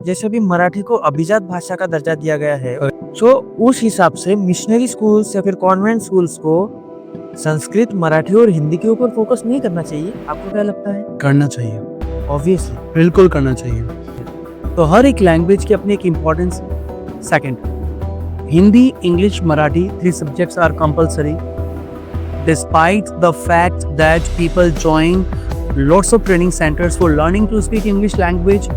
जैसे अभी मराठी को अभिजात भाषा का दर्जा दिया गया है, तो उस हिसाब से मिशनरी स्कूल्स या फिर कॉन्वेंट स्कूल्स को संस्कृत, मराठी और हिंदी के ऊपर फोकस नहीं करना चाहिए। आपको क्या लगता है? करना चाहिए, ऑब्वियसली। बिल्कुल करना चाहिए। तो हर एक लैंग्वेज की अपनी एक importance. Second, Hindi, English, Marathi, 3 subjects are compulsory. Despite the fact that people join lots of training centers for learning to speak English language,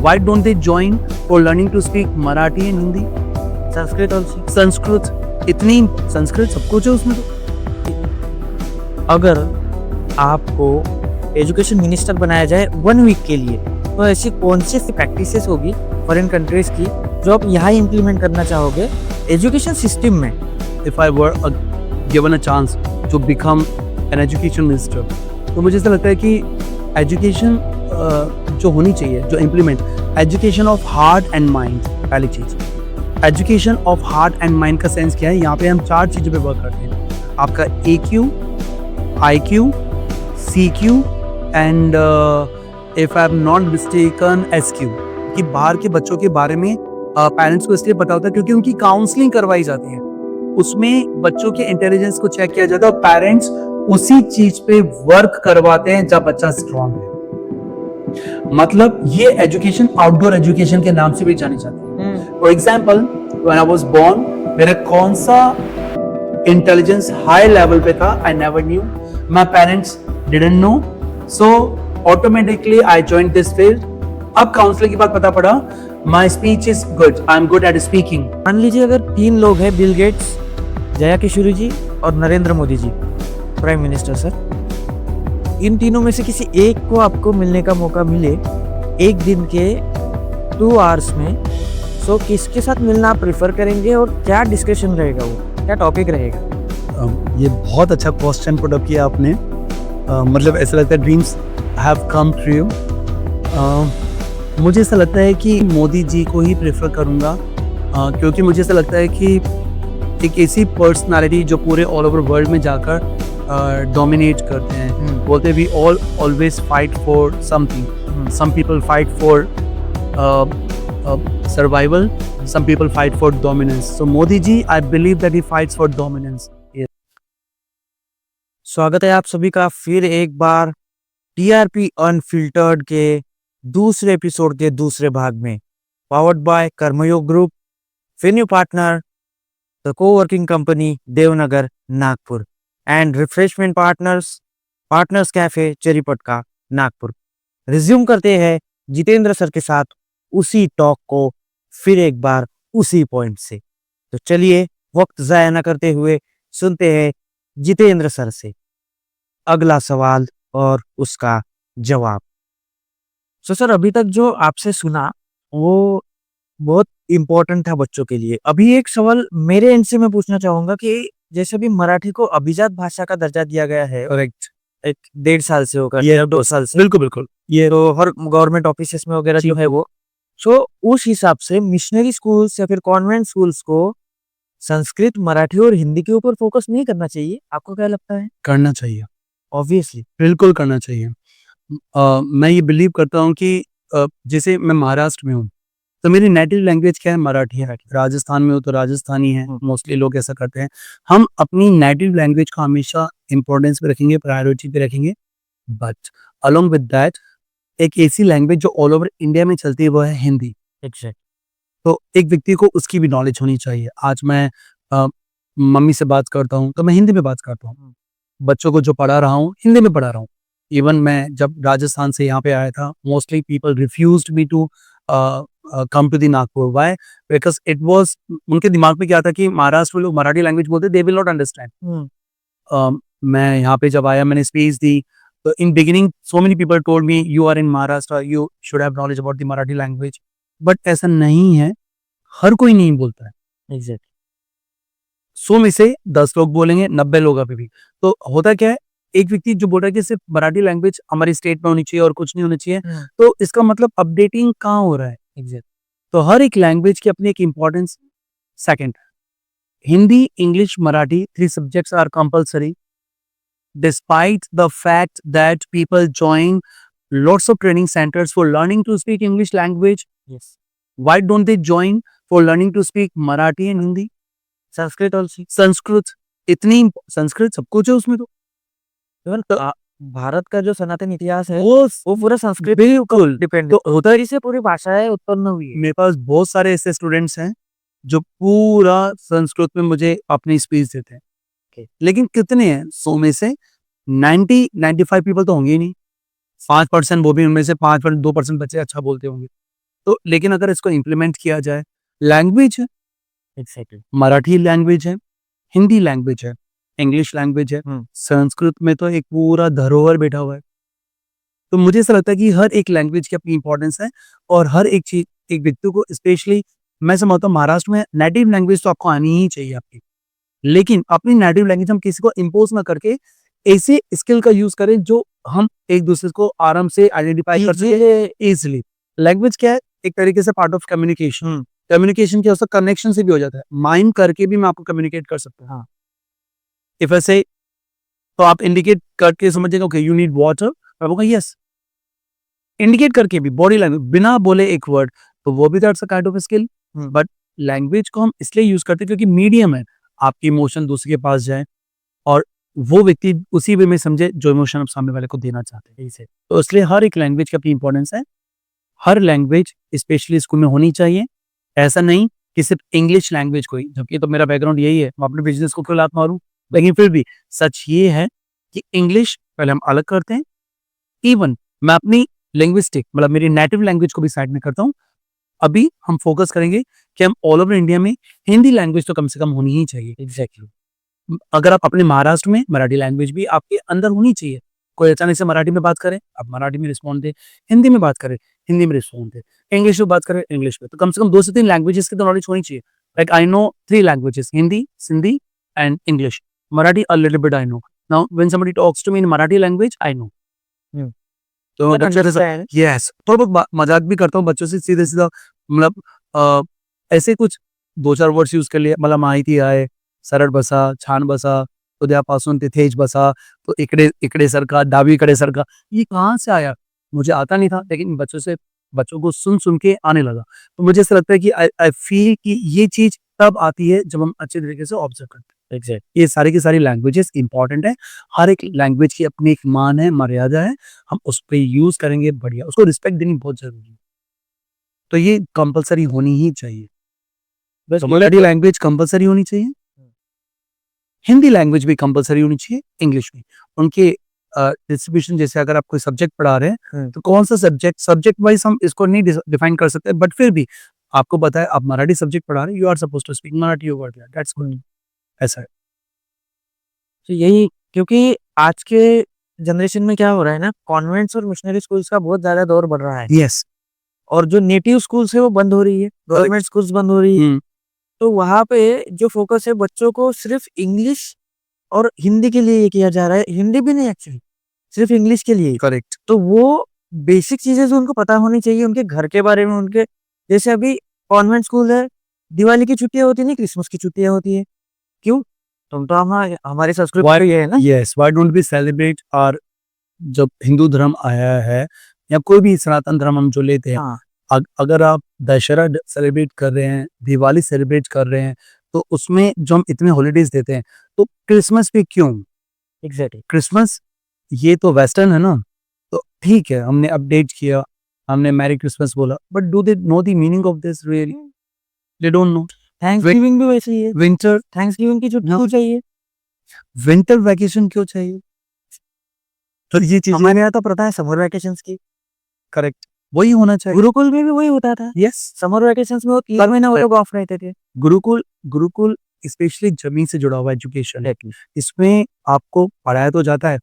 why don't they join for learning to speak Marathi and Hindi? Sanskrit also. Sanskrit, इतनी संस्कृत सब कुछ है उसमें। तो अगर आपको education minister बनाया जाए 1 वीक के लिए, तो ऐसी कौन सी प्रैक्टिसेस होगी फॉरेन कंट्रीज की जो आप यहाँ इम्प्लीमेंट करना चाहोगे एजुकेशन सिस्टम में? if I were given a chance to become an education minister, तो मुझे ऐसा लगता है कि एजुकेशन जो होनी चाहिए, जो implement, education of heart and mind. पहली चीज, education of heart and mind का सेंस क्या है? यहाँ पे हम 4 चीज़ों पे वर्क करते हैं। आपका AQ, IQ, CQ and if I am not mistaken SQ, कि बाहर के बच्चों के बारे में पेरेंट्स को इसलिए पता होता है क्योंकि उनकी काउंसलिंग करवाई जाती है, उसमें बच्चों के इंटेलिजेंस को चेक किया जाता है और पेरेंट्स उसी चीज पे वर्क करवाते हैं जब बच्चा स्ट्रांग है। मतलब ये एजुकेशन आउटडोर एजुकेशन के नाम से भी जानी जाती है। For example, when I was born, मेरा कौन सा इंटेलिजेंस हाई लेवल पे था, I never knew, my parents didn't know, so automatically I joined this field. अब काउंसलिंग के बाद पता पड़ा my speech is good, I am good at speaking. मान लीजिए अगर 3 लोग हैं, बिल गेट्स, जया किशोरी जी और Narendra Modi ji, prime minister sir, इन तीनों में से किसी एक को आपको मिलने का मौका मिले एक दिन के 2 आवर्स में, सो किसके साथ मिलना आप प्रेफर करेंगे और क्या डिस्कशन रहेगा, वो क्या टॉपिक रहेगा? ये बहुत अच्छा क्वेश्चन पुट अप किया आपने। मतलब ऐसा लगता है ड्रीम्स हैव कम ट्रू। मुझे ऐसा लगता है कि मोदी जी को ही प्रेफर करूँगा, क्योंकि मुझे ऐसा लगता है कि एक ऐसी पर्सनालिटी जो पूरे ऑल ओवर वर्ल्ड में जाकर डोमिनेट करते हैं। बोलते हैं we all always fight for something, some people fight for survival, some people fight for dominance. So Modi ji, I believe that he fights for dominance. स्वागत है आप सभी का फिर एक बार TRP अनफिल्टर्ड के दूसरे एपिसोड के दूसरे भाग में, powered by Karmayog group, venue partner the coworking company Devnagar Nagpur and refreshment partners cafe चेरीपटका नागपुर। रिज्यूम करते हैं जितेंद्र सर के साथ उसी टॉक को फिर एक बार उसी पॉइंट से। तो चलिए वक्त जाया न करते हुए सुनते हैं जितेंद्र सर से अगला सवाल और उसका जवाब। सो सर, अभी तक जो आपसे सुना वो बहुत इम्पोर्टेंट था बच्चों के लिए। अभी एक सवाल मेरे एंड से मैं पूछना चाहूंगा कि जैसे अभी मराठी को अभिजात भाषा का दर्जा दिया गया है, करेक्ट, एक 1.5 साल से होगा, ये 2 साल से, बिल्कुल बिल्कुल, ये तो हर गवर्नमेंट ऑफिसेस में वगैरह जो है वो, सो उस हिसाब से मिशनरी स्कूल्स या फिर कॉन्वेंट स्कूल्स को संस्कृत, मराठी और हिंदी के ऊपर फोकस नहीं करना चाहिए। आपको क्या लगता है? करना चाहिए, ऑब्वियसली। बिल्कुल करना चाहिए। मैं ये बिलीव करता हूँ कि जैसे मैं महाराष्ट्र में हूँ, तो मेरी नेटिव लैंग्वेज क्या है? मराठी है। राजस्थान में हूँ तो राजस्थानी है, मोस्टली लोग ऐसा करते हैं। हम अपनी नेटिव लैंग्वेज को हमेशा इंपॉर्टेंस पे रखेंगे, प्रायोरिटी पे रखेंगे, बट अलोंग विद दैट एक ऐसी लैंग्वेज जो ऑल ओवर इंडिया में चलती है वो है हिंदी। एग्जैक्ट। तो एक व्यक्ति को उसकी भी नॉलेज होनी चाहिए। आज मैं मम्मी से बात करता हूँ तो मैं हिंदी में बात करता हूँ, बच्चों को जो पढ़ा रहा हूँ हिंदी में पढ़ा रहा हूँ। इवन मैं जब राजस्थान से यहाँ पे आया था, mostly people refused me to come to the Nagpur. Why? Because it was, उनके दिमाग में क्या था कि महाराष्ट्र में लोग मराठी लैंग्वेज बोलते, दे विल नॉट अंडरस्टैंड। मैं यहाँ पे जब आया, मैंने स्पीच दी, तो in beginning so many people told me you are in Maharashtra, you should have knowledge about the Marathi language, but ऐसा नहीं है, हर कोई नहीं बोलता है। एग्जैक्ट। 100 में से 10 लोग बोलेंगे, 90 लोग अभी भी। तो होता क्या है, एक व्यक्ति जो बोल रहा है कि सिर्फ मराठी लैंग्वेज हमारी स्टेट में होनी चाहिए और कुछ नहीं होना चाहिए, तो इसका मतलब अपडेटिंग कहाँ हो रहा है? एग्जैक्ट। तो हर एक लैंग्वेज की अपनी एक importance. Second, Hindi, English, Marathi, 3 subjects are compulsory. Despite the fact that people join lots of training centers for learning to speak English language. Yes. Why don't they join for learning to speak Marathi and Hindi? Sanskrit also. Sanskrit इतनी संस्कृत सब कुछ है उसमें तो even Bharat का जो सनातन इतिहास है वो वो पूरा संस्कृत बिल्कुल डिपेंड तो होता है। से पूरी भाषाएं उत्पन्न हुई है। मेरे पास बहुत सारे ऐसे स्टूडेंट्स हैं जो पूरा संस्कृत में मुझे अपनी स्पीच देते हैं Okay. लेकिन कितने हैं 100 में से 95 पीपल तो होंगे ही नहीं। 5% वो भी उनमें से 2% बच्चे अच्छा बोलते होंगे। तो लेकिन अगर इसको इम्प्लीमेंट किया जाए, लैंग्वेज है, एग्जैक्टली। मराठी लैंग्वेज है, हिंदी लैंग्वेज है, इंग्लिश लैंग्वेज है, संस्कृत में तो एक पूरा धरोहर बैठा हुआ है। तो मुझे ऐसा लगता है कि हर एक लैंग्वेज की अपनी इंपॉर्टेंस है और हर एक चीज एक व्यक्ति को स्पेशली मैं समझता हूँ महाराष्ट्र में नेटिव लैंग्वेज तो आपको आनी ही चाहिए आपकी, लेकिन अपनी नेटिव लैंग्वेज हम किसी को इम्पोज ना करके ऐसे स्किल का यूज करें जो हम एक दूसरे को आराम से आइडेंटिफाई कर सके इजिली। लैंग्वेज क्या है? एक तरीके से पार्ट ऑफ कम्युनिकेशन। कम्युनिकेशन क्या होता है? कनेक्शन से भी हो जाता है। माइम करके भी मैं आपको कम्युनिकेट कर सकता हूँ। इफ आई से तो आप इंडिकेट करके समझिएगा ओके यू नीड वाटर, मैं बोलूंगा यस। इंडिकेट करके भी बॉडी लैंग्वेज बिना बोले एक वर्ड, तो वो भी that's a kind of skill. But language को हम इसलिए यूज करते हैं क्योंकि मीडियम है, आपकी इमोशन दूसरे के पास जाए और वो व्यक्ति उसी वे में समझे जो इमोशन आप सामने वाले को देना चाहते हैं। इसे तो इसलिए हर एक लैंग्वेज की अपनी इंपॉर्टेंस है। हर लैंग्वेज स्पेशली स्कूल में होनी चाहिए। ऐसा नहीं कि सिर्फ इंग्लिश लैंग्वेज को ही, जबकि तो मेरा बैकग्राउंड यही है, मैं अपने बिजनेस को क्यों लात मारूं। लेकिन फिर भी सच ये है कि इंग्लिश पहले हम अलग करते हैं। इवन मैं अपनी लिंग्विस्टिक मतलब मेरी नेटिव लैंग्वेज को भी साइड में करता हूँ। अभी हम फोकस करेंगे कि हम ऑल ओवर इंडिया में हिंदी लैंग्वेज तो कम से कम होनी ही चाहिए। एग्जैक्टली। अगर आप अपने महाराष्ट्र में मराठी लैंग्वेज भी आपके अंदर होनी चाहिए। कोई अचानक से मराठी में बात करे, आप मराठी में रिस्पॉन्ड दे, हिंदी में बात करे, हिंदी में रिस्पॉन्ड दे, इंग्लिश में बात करे, इंग्लिश में। तो कम से कम 2 से 3 लैंग्वेजेस की तो नॉलेज होनी चाहिए। Like I know 3 languages, Hindi, Sindhi and English. Marathi a little bit I know. Now when somebody talks to me in Marathi language I know. तो यस, थोड़ा बहुत मजाक भी करता हूँ बच्चों से सीधे सीधा, मतलब ऐसे कुछ 2-4 वर्ड्स यूज कर लिए, मला माहिती आहे, सरळ बसा, छान बसा, उद्यापासून तिथेच बसा, तो इकडे सरका, डावीकडे सरका। ये कहाँ से आया? मुझे आता नहीं था, लेकिन बच्चों को सुन के आने लगा। तो मुझे ऐसा लगता है कि आई फील कि ये चीज तब आती है जब हम अच्छे तरीके से ऑब्जर्व करते हैं। ये सारी की सारी लैंग्वेजेस इंपॉर्टेंट है। हर एक लैंग्वेज की अपनी एक मान है, मर्यादा है। हम उस पर यूज करेंगे बढ़िया, उसको रिस्पेक्ट देनी बहुत जरूरी है। तो ये कंपलसरी होनी ही चाहिए। मराठी लैंग्वेज कंपलसरी होनी चाहिए, हिंदी लैंग्वेज भी कंपलसरी होनी चाहिए, इंग्लिश भी। उनके डिस्ट्रीब्यूशन, जैसे अगर आप कोई सब्जेक्ट पढ़ा रहे हैं तो कौन सा सब्जेक्ट वाइज हम इसको नहीं डिफाइन कर सकते, बट फिर भी आपको बताए आप मराठी सब्जेक्ट पढ़ा रहे हैं, you are suppose to speak Marathi over there, that's good. ऐसा है। तो यही, क्योंकि आज के जनरेशन में क्या हो रहा है ना, कॉन्वेंट्स और मिशनरी स्कूल्स का बहुत ज्यादा दौर बढ़ रहा है। यस। और जो नेटिव स्कूल्स है वो बंद हो रही है, गवर्नमेंट स्कूल्स बंद हो रही है। तो वहां पे जो फोकस है बच्चों को सिर्फ इंग्लिश और हिंदी के लिए किया जा रहा है। हिंदी भी नहीं एक्चुअली, सिर्फ इंग्लिश के लिए। करेक्ट। तो वो बेसिक चीजें जो उनको पता होनी चाहिए उनके घर के बारे में, उनके जैसे अभी कॉन्वेंट स्कूल है, दिवाली की छुट्टियां होती नहीं, क्रिसमस की छुट्टियां होती है। क्यों? तुम तो हमारी संस्कृति ये है ना। Yes, why don't we celebrate और जब हिंदू धर्म आया है या कोई भी सनातन धर्म हम जो लेते हैं, अगर आप दशहरा सेलिब्रेट कर रहे हैं, दिवाली सेलिब्रेट कर रहे हैं, तो उसमें जो हम इतने हॉलीडेज देते हैं, तो क्रिसमस भी क्यों? एग्जैक्टली। क्रिसमस ये तो वेस्टर्न है ना, तो ठीक है हमने अपडेट किया, हमने मैरी क्रिसमस बोला, but do they know the meaning of this really? They don't know. Thanksgiving भी वैसे ही है। विंटर थैंक्सगिविंग की छुट्टी क्यों चाहिए? विंटर वैकेशन क्यों चाहिए? तो ये चीज हमारे यहाँ तो प्रथा है समर वैकेशंस की। करेक्ट, वही होना चाहिए। गुरुकुल में भी वही होता था। यस, समर वैकेशंस में वो 3 महीना वो लोग ऑफ रहते थे। गुरुकुल स्पेशली जमीन से जुड़ा हुआ एजुकेशन है। इसमें आपको पढ़ाया तो जाता है,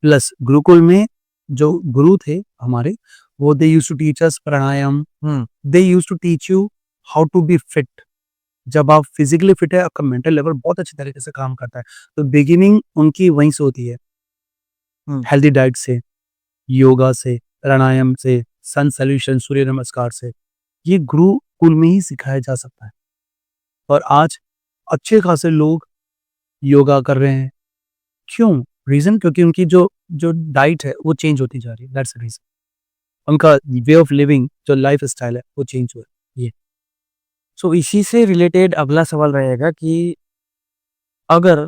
प्लस गुरुकुल में जो गुरु थे हमारे, वो they used to teach us pranayama, they used to teach you how to be fit. जब आप फिजिकली फिट है, आपका मेंटल लेवल बहुत अच्छे तरीके से काम करता है। तो बिगिनिंग उनकी वहीं से होती है, हेल्दी डाइट से, योगा से, प्राणायाम से, सन सैल्यूशन, सूर्य नमस्कार से। ये गुरुकुल में ही सिखाया जा सकता है। और आज अच्छे खासे लोग योगा कर रहे हैं। क्यों? रीजन क्योंकि उनकी जो डाइट है वो चेंज होती जा रही है, दैट्स द रीजन। उनका वे ऑफ लिविंग जो लाइफ स्टाइल है वो चेंज हुआ है। सो इसी से रिलेटेड अगला सवाल रहेगा कि अगर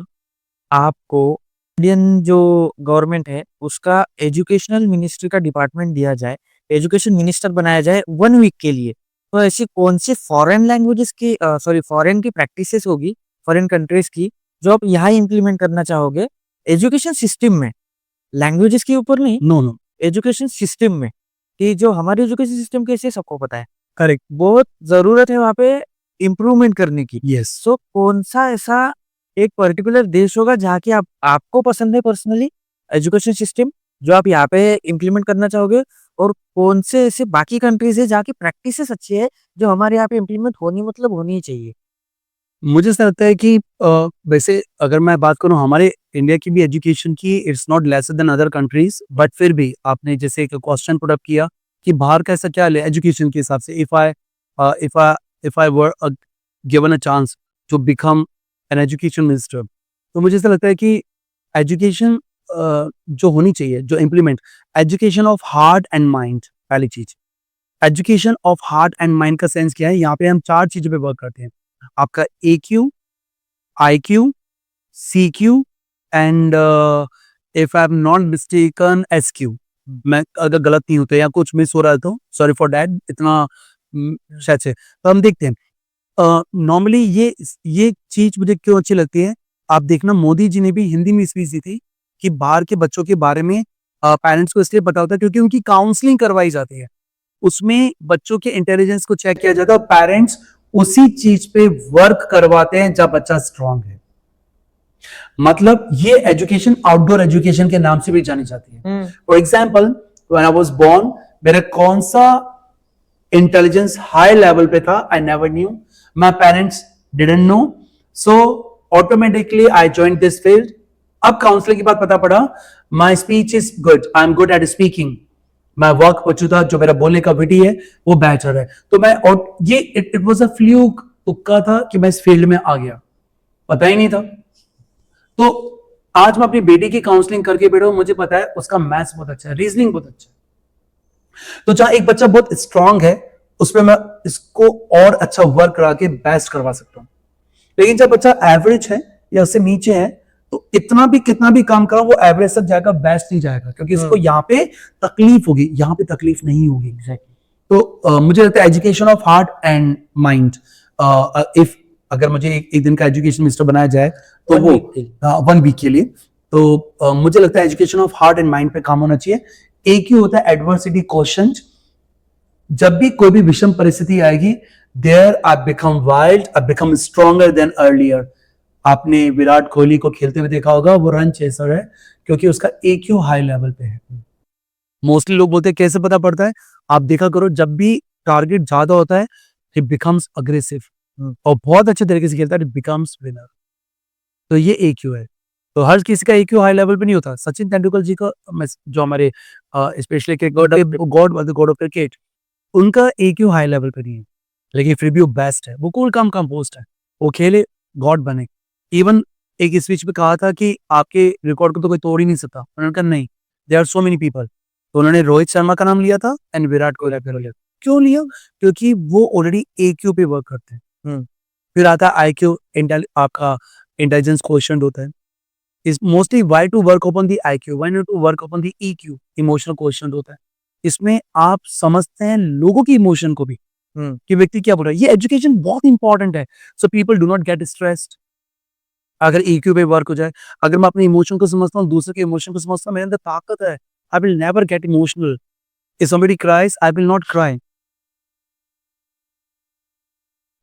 आपको इंडियन जो गवर्नमेंट है उसका एजुकेशनल मिनिस्ट्री का डिपार्टमेंट दिया जाए, एजुकेशन मिनिस्टर बनाया जाए 1 वीक के लिए, तो ऐसी कौन सी फॉरेन लैंग्वेजेस की फॉरेन की प्रैक्टिसेस होगी, फॉरेन कंट्रीज की, जो आप यहाँ इम्प्लीमेंट करना चाहोगे एजुकेशन सिस्टम में? लैंग्वेजेस के ऊपर नहीं, नो नो एजुकेशन सिस्टम में, कि जो हमारी एजुकेशन सिस्टम कैसे सबको पता है, करेक्ट बहुत ज़रूरत है वहाँ पे इम्प्रूवमेंट करने की। यस सो कौन-सा ऐसा एक पर्टिकुलर देश होगा जहाँ की आपको पसंद है पर्सनली एजुकेशन सिस्टम, जो आप यहाँ पे इम्प्लीमेंट करना चाहोगे? और कौन से ऐसे बाकी कंट्रीज़ है जहाँ की प्रैक्टिसेस अच्छी है, जो हमारे यहाँ पे इम्प्लीमेंट होनी मतलब होनी ही चाहिए? मुझे ऐसा लगता है कि वैसे अगर मैं बात करूँ हमारे इंडिया की भी एजुकेशन की it's not lesser than other countries but फिर भी आपने जैसे एक क्वेश्चन पुट अप किया कि बाहर का ऐसा क्या है एजुकेशन के हिसाब से if I were given a chance to become an education minister तो मुझे ऐसा लगता है कि एजुकेशन जो होनी चाहिए जो implement education of heart and mind पहली चीज education of heart and mind का सेंस क्या है यहाँ पे हम 4 चीजों पे वर्क करते हैं आपका AQ, IQ, CQ and if I am not mistaken SQ। मैं अगर गलत नहीं होते या कुछ मिस हो रहा है तो सॉरी फॉर दैट इतना शायद से तो हम देखते हैं नॉर्मली ये चीज मुझे क्यों अच्छी लगती है आप देखना मोदी जी ने भी हिंदी में स्पीच दी थी कि बाहर के बच्चों के बारे में पेरेंट्स को इसलिए पता होता है क्योंकि उनकी काउंसलिंग करवाई जाती है उसमें बच्चों के इंटेलिजेंस को चेक किया जाता है और पेरेंट्स उसी चीज पे वर्क करवाते हैं जब बच्चा स्ट्रांग है मतलब ये एजुकेशन आउटडोर एजुकेशन के नाम से भी जानी जाती है for example when I was born मेरा कौन सा इंटेलिजेंस हाई लेवल पे था I never knew my parents didn't know so automatically I joined this field अब काउंसलर की बात पता पड़ा my speech is good I am good at speaking मैं वर्क पहुंचूता जो मेरा बोलने का विटी है वो बेहतर है तो मैं और ये इट वाज अ फ्लूक तुक्का था कि मैं इस फील्ड में आ गया पता ही नहीं था तो आज मैं अपनी बेटी की काउंसलिंग करके बैठा हूं मुझे पता है उसका मैथ्स बहुत अच्छा है रीजनिंग बहुत अच्छा है तो जहां एक बच्चा बहुत स्ट्रांग है उस पर मैं इसको और अच्छा वर्क करा के बेस्ट करवा सकता हूं लेकिन जब बच्चा एवरेज है या उससे नीचे है तो इतना भी कितना भी काम करो वो एवरेज तक जाएगा बेस्ट नहीं जाएगा क्योंकि इसको यहाँ पे तकलीफ होगी यहाँ पे तकलीफ नहीं होगी तो मुझे लगता है education of heart and mind if अगर मुझे एक दिन का एजुकेशन मिनिस्टर बनाया जाए तो वो 1 वीक के लिए तो मुझे लगता है education of heart and mind पे काम होना चाहिए एक ही होता है एडवर्सिटी क्वेश्चन जब भी कोई भी विषम परिस्थिति आएगी there I become wild I become stronger than earlier आपने विराट कोहली को खेलते हुए देखा होगा वो रन चेसर है क्योंकि उसका EQ हाई लेवल पे है मोस्टली लोग बोलते हैं कैसे पता पड़ता है आप देखा करो जब भी टारगेट ज्यादा होता है ही बिकम्स अग्रेसिव और बहुत अच्छे तरीके से खेलता है बिकम्स विनर तो ये EQ है तो हर किसी का EQ हाई लेवल पे नहीं होता सचिन तेंदुलकर जी का जो हमारे स्पेशली गॉड ऑफ क्रिकेट उनका EQ हाई लेवल पे नहीं है लेकिन फिर भी वो बेस्ट है वो कूल काम कंपोस्ट है वो खेले गॉड बने इवन एक स्पीच में कहा था कि आपके रिकॉर्ड को तो कोई तोड़ ही नहीं सकता उन्होंने कहा नहीं there are so many people तो उन्होंने रोहित शर्मा का नाम लिया था एंड विराट कोहली का लिया क्यों लिया क्योंकि वो ऑलरेडी EQ पे वर्क करते हैं फिर आता है IQ आपका इंटेलिजेंस क्वेश्चन होता है इस mostly why to work upon the IQ why not to work upon the EQ emotional question होता है इसमें आप समझते हैं लोगों की इमोशन को भी कि व्यक्ति क्या बोल रहा है ये एजुकेशन बहुत इंपॉर्टेंट है so people do not gate stressed अगर EQ पे वर्क हो जाए अगर मैं अपने इमोशन को समझता हूँ दूसरे के इमोशन को समझता हूँ मेरे अंदर ताकत है I will never get emotional if somebody cries I will not cry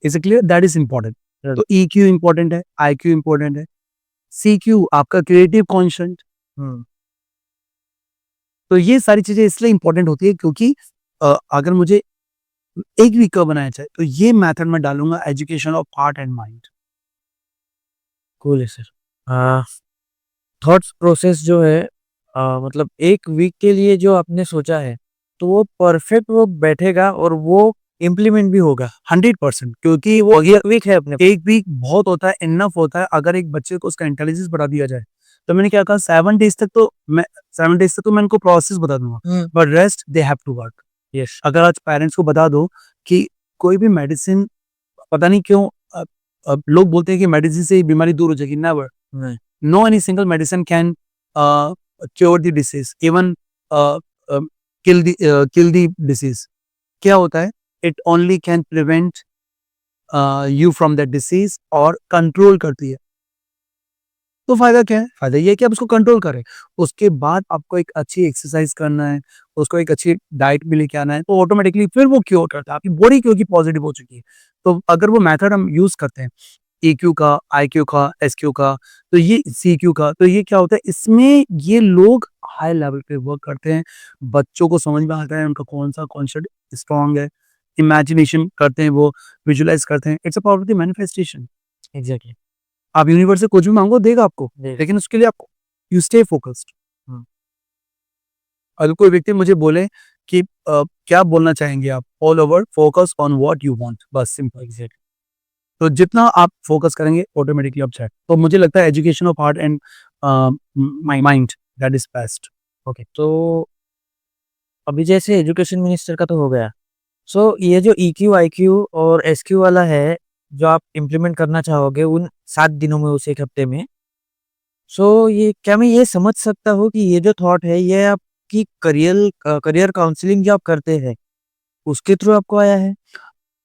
is it clear that is important तो EQ इंपॉर्टेंट है IQ इंपॉर्टेंट है CQ आपका क्रिएटिव कॉन्शेंट तो ये सारी चीजें इसलिए इंपॉर्टेंट होती है क्योंकि अगर मुझे एक वीक का बनाया जाए तो ये मेथड में डालूंगा education of heart and mind cool है सर। थॉट्स प्रोसेस जो है मतलब 1 वीक के लिए जो आपने सोचा है तो वो परफेक्ट वो बैठेगा और वो इम्प्लीमेंट भी होगा 100% क्योंकि वो 1 वीक है अपने एक वीक बहुत होता है इनफ होता है अगर एक बच्चे को उसका इंटेलिजेंस बढ़ा दिया जाए तो मैंने क्या कहा 7 डेज तक तो मैं उनको प्रोसेस बता दूंगा but rest they have to work yes. अगर आज पेरेंट्स को बता दो कि कोई भी मेडिसिन, पता नहीं क्यों लोग बोलते हैं कि मेडिसिन से ही बीमारी दूर हो जाएगी, नेवर। नहीं। No any single medicine can cure the disease, even kill the disease. क्या होता है, it only can prevent you from that disease और कंट्रोल करती है। तो फायदा क्या है? फायदा ये है कि आप उसको कंट्रोल करें। उसके बाद आपको एक अच्छी एक्सरसाइज करना है, उसको एक अच्छी डाइट में लेके आना है, तो ऑटोमेटिकली फिर वो क्योर करता है। आपकी बॉडी क्योंकि पॉजिटिव हो चुकी है। तो अगर वो मेथड हम यूज़ करते हैं, ईक्यू का, आईक्यू का, एसक्यू का, तो ये सीक्यू का, तो ये क्या होता है, इसमें ये लोग हाई लेवल पे वर्क करते हैं। बच्चों को समझ में आता है उनका कौन-सा कॉन्सेप्ट स्ट्रॉन्ग है। इमेजिनेशन करते हैं वो, विजुअलाइज़ करते हैं। It's a power of the manifestation. Exactly. आप यूनिवर्स से कुछ भी माँगो, देगा आपको। देगा। लेकिन उसके लिए आपको यू स्टे फोकस्ड। हुँ। अगर कोई व्यक्ति मुझे बोले कि क्या बोलना चाहेंगे आप? All over focus on what you want, बस सिंपल। एग्ज़ैक्टली। तो जितना आप फोकस करेंगे ऑटोमेटिकली आप सेट। तो मुझे लगता है education of heart and mind, that is best. Okay, तो अभी जैसे एजुकेशन मिनिस्टर का तो हो गया। सो ये जो ईक्यू, आईक्यू और एसक्यू वाला है, जो आप इम्प्लीमेंट करना चाहोगे उन 7 दिनों में, उस 1 हफ्ते में। सो ये क्या मैं ये समझ सकता हूँ कि ये जो थॉट है, ये आपकी करियर काउंसलिंग जो आप करते हैं, उसके थ्रू आपको आया है?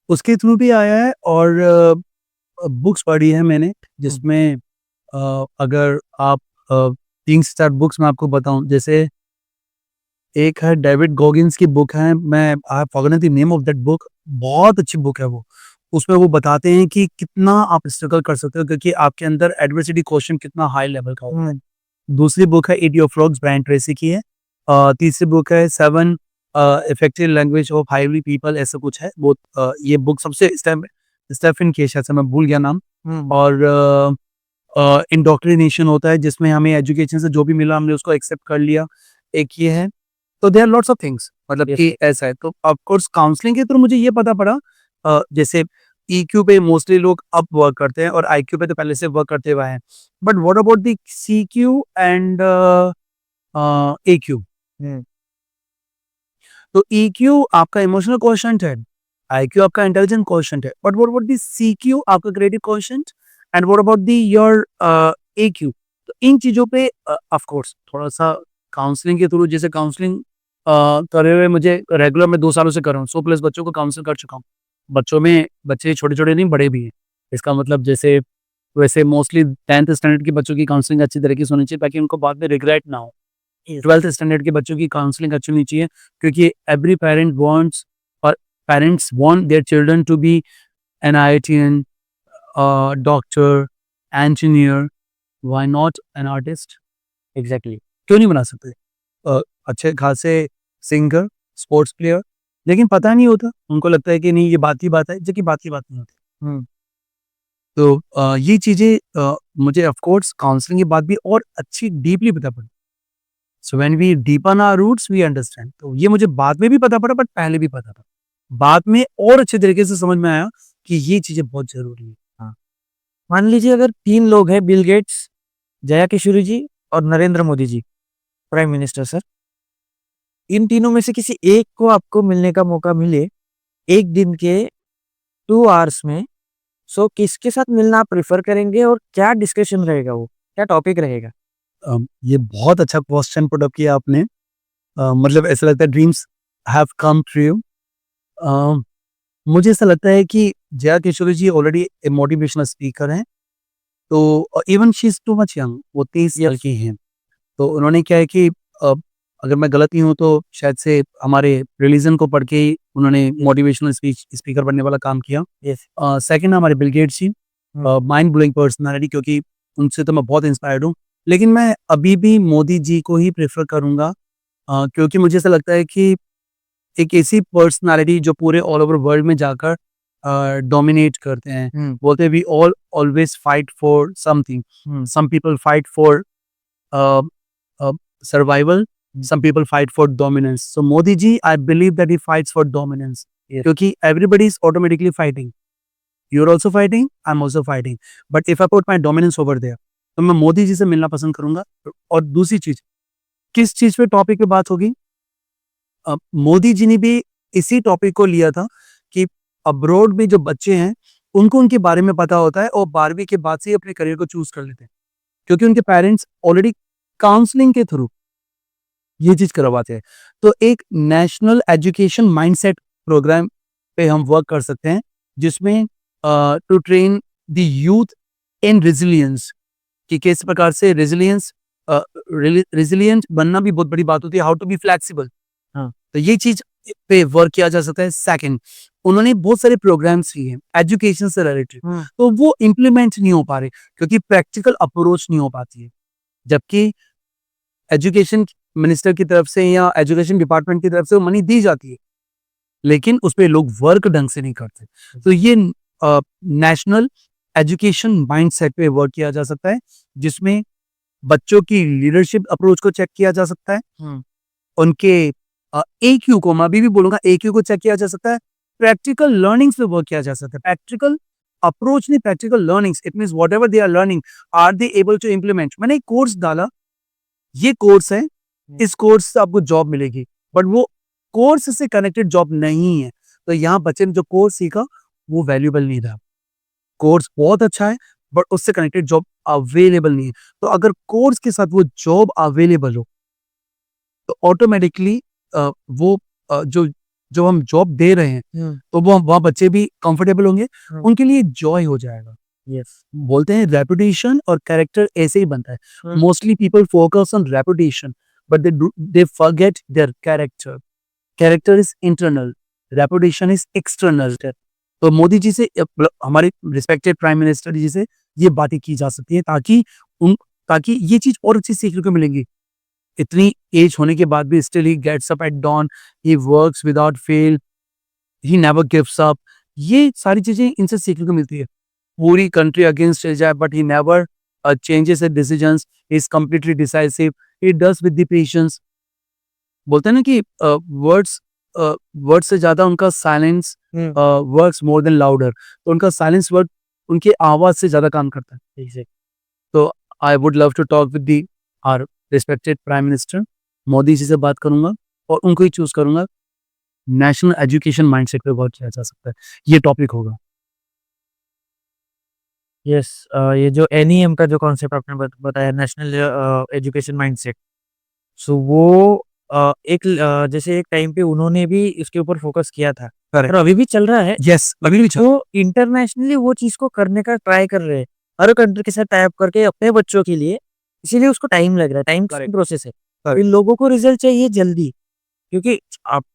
उसके थ्रू भी आया है और बुक्स पढ़ी है मैंने, हुँ। जिसमें अगर आप 3 से 4 बुक्स मैं आपको बताऊँ, जैसे एक है डेविड गॉगिन्स की बुक है, मैं I have forgotten the name of that book, बहुत अच्छी बुक है वो। उसमें वो बताते हैं कि कितना आप स्ट्रगल कर सकते हो, क्योंकि आपके अंदर एडversity क्वेश्चन कितना हाई लेवल का होता है। हुँ। दूसरी बुक है eat your frogs, Brian Tracy की है। तीसरी बुक है 7 effective language of highly people, ऐसा कुछ है। वो ये बुक सबसे स्टेफन की है शायद से, मैं भूल गया नाम। हुँ। और इंडोक्ट्रिनेशन होता है, जिसमें हमें एजुकेशन से जो भी मिला हमने उसको एक्सेप्ट कर लिया, एक ये है। तो there are lots of things, मतलब यस, कि सर। ऐसा है। तो ऑफ कोर्स काउंसलिंग के थ्रू मुझे ये पता पड़ा, जैसे ईक्यू पे मोस्टली लोग अब वर्क करते हैं और आईक्यू पे तो पहले से वर्क करते हुए हैं। But what about the CQ and AQ? हुँ। तो ईक्यू आपका इमोशनल क्वोशंट है, आईक्यू आपका इंटेलिजेंट क्वोशंट है, but what about the CQ, आपका creative quotient, and what about the your AQ? तो इन चीजों पे ऑफ कोर्स थोड़ा-सा काउंसलिंग के थ्रू, जैसे काउंसलिंग करे हुए मुझे रेगुलर मैं 2 सालों से कर रहा हूँ, 100 प्लस बच्चों को काउंसल कर चुका हूँ। बच्चों में बच्चे छोटे-छोटे नहीं, बड़े भी हैं। इसका मतलब जैसे वैसे मोस्टली 10th स्टैंडर्ड के बच्चों की काउंसलिंग अच्छी तरीके से होनी चाहिए, ताकि उनको बाद में रिग्रेट ना हो। यस। 12th स्टैंडर्ड के बच्चों की काउंसलिंग अच्छी होनी चाहिए, क्योंकि एवरी पेरेंट वांट्स, और parents want their children to be an IITian, doctor, engineer, why not an artist? Exactly. क्यों नहीं बना सकते? अच्छे खासे सिंगर, स्पोर्ट्स प्लेयर, लेकिन पता नहीं होता, उनको लगता है कि नहीं ये बात ही बात है, जबकि बात ही बात नहीं होती। हुँ। तो ये चीज़ें मुझे ऑफ कोर्स काउंसलिंग के बाद भी और अच्छी डीपली पता पड़ी। So when we deepen our roots we understand. तो ये मुझे बाद में भी पता पड़ा, बट पहले भी पता था। बाद में और अच्छे तरीके से समझ में आया कि ये चीज़ें बहुत ज़रूरी है। हाँ। मान लीजिए अगर 3 लोग हैं, बिल गेट्स, जया किशोरी जी और Narendra Modi ji, prime minister sir. इन तीनों में से किसी एक को आपको मिलने का मौका मिले, 1 दिन के 2 आवर्स में, सो किसके साथ मिलना आप प्रेफ़र करेंगे और क्या डिस्कशन रहेगा वो? क्या टॉपिक रहेगा? ये बहुत अच्छा क्वेश्चन पुट अप किया आपने। मतलब ऐसा लगता है ड्रीम्स हैव कम ट्रू। अ, मुझे ऐसा लगता है कि जया किशोरी जी ऑलरेडी ए मोटिवेशनल स्पीकर हैं। तो even she is too much young, वो 30 साल यस। की हैं। तो उन्होंने क्या है कि अगर मैं गलत नहीं हूँ तो शायद से हमारे रिलीजन को पढ़ के ही उन्होंने मोटिवेशनल स्पीकर बनने वाला काम किया। यस। सेकंड हमारे बिल गेट्स जी, हुँ। माइंड ब्लोइंग पर्सनैलिटी, क्योंकि उनसे तो मैं बहुत इंस्पायर्ड हूँ। लेकिन मैं अभी भी मोदी जी को ही प्रेफ़र करूँगा, क्योंकि मुझे ऐसा लगता है कि एक ऐसी पर्सनैलिटी जो पूरे ऑल ओवर वर्ल्ड में जाकर डोमिनेट करते हैं। हुँ। बोलते हैं we all always fight for something. Hmm. Some people fight for uh, survival, some people fight for dominance. So Modi ji, I believe that he fights for dominance. Yes. क्योंकि everybody is automatically fighting. You're also fighting, I'm also fighting. But if I put my dominance over there, तो मैं मोदी जी से मिलना पसंद करूंगा। और दूसरी चीज, किस चीज पे टॉपिक पे बात होगी? मोदी जी ने भी इसी टॉपिक को लिया था कि अब्रॉड में जो बच्चे हैं उनको उनके बारे में पता होता है और 12वीं के बाद से ही अपने करियर को चूज कर लेते हैं, क्योंकि उनके पेरेंट्स ऑलरेडी काउंसलिंग के थ्रू ये चीज करवाते हैं। तो एक नेशनल एजुकेशन माइंडसेट प्रोग्राम पे हम वर्क कर सकते हैं, जिसमें to train the youth in resilience, कि किस प्रकार से रेजिलियंट बनना भी बहुत बड़ी बात होती है, हाउ टू बी फ्लेक्सिबल। हाँ। तो ये चीज पे वर्क किया जा सकता है। सेकंड, उन्होंने बहुत सारे प्रोग्राम्स किए हैं एजुकेशन से रिलेटेड, तो वो इम्प्लीमेंट नहीं हो पा रहे क्योंकि प्रैक्टिकल अप्रोच नहीं हो पाती है, जबकि एजुकेशन मिनिस्टर की तरफ से या एजुकेशन डिपार्टमेंट की तरफ से मनी दी जाती है, लेकिन उस पे लोग वर्क ढंग से नहीं करते। तो ये नेशनल एजुकेशन माइंडसेट पे वर्क किया जा सकता है, जिसमें बच्चों की लीडरशिप अप्रोच को चेक किया जा सकता है, उनके AQ को, मैं अभी भी बोलूंगा AQ को चेक किया जा सकता है, प्रैक्टिकल लर्निंग्स पे वर्क किया जा सकता है। प्रैक्टिकल अप्रोच नहीं, practical learnings, it means whatever they are learning are they able to implement. मैंने एक कोर्स डाला, ये कोर्स है, इस कोर्स से आपको जॉब मिलेगी, बट वो कोर्स से कनेक्टेड जॉब नहीं है। तो यहाँ बच्चे ने जो कोर्स सीखा वो वैल्यूएबल नहीं रहा। कोर्स बहुत अच्छा है बट उससे कनेक्टेड जॉब अवेलेबल नहीं है। तो अगर कोर्स के साथ वो जॉब अवेलेबल हो तो ऑटोमेटिकली वो जो जो हम जॉब दे रहे हैं तो वो वहाँ बच्चे भी कंफर्टेबल होंगे, उनके लिए जॉय हो जाएगा। यस। बोलते हैं रेपुटेशन और कैरेक्टर ऐसे ही बनता है। Mostly people focus on reputation but they forget their character. Character is internal, reputation is external. तो मोदी जी से, हमारे रिस्पेक्टेड प्राइम मिनिस्टर जी से ये बातें की जा सकती है ताकि ये चीज और अच्छी सीखने को मिलेंगी। इतनी एज होने के बाद भी still he gets up at dawn, he works without fail, he never gives up. ये सारी चीजें इनसे सीखने को मिलती है। पूरी कंट्री अगेंस्ट चल जाए but he never changes his decisions, he is completely decisive, he does with the patience. बोलते हैं ना कि वर्ड्स से ज्यादा उनका silence works more than louder. तो उनका साइलेंस वर्ड उनकी आवाज से ज्यादा काम करता है। तो I would love to talk with the our respected prime minister. Modi ji से बात करूंगा और उनको ही चूज करूंगा। नेशनल एजुकेशन माइंडसेट पे वर्क किया जा सकता है, ये टॉपिक होगा। यस। ये जो NEM का जो कॉन्सेप्ट आपने बताया, नेशनल एजुकेशन माइंडसेट, सो वो जैसे एक टाइम पे उन्होंने भी इसके ऊपर फोकस किया था और अभी भी चल रहा है। यस, अभी भी तो इंटरनेशनली वो चीज को करने का ट्राई कर रहे हैं, हर कंट्री के साथ टाई अप करके अपने बच्चों के लिए। इसीलिए उसको टाइम लग रहा है, टाइम प्रोसेस है। इन लोगों को रिजल्ट चाहिए जल्दी, क्योंकि आप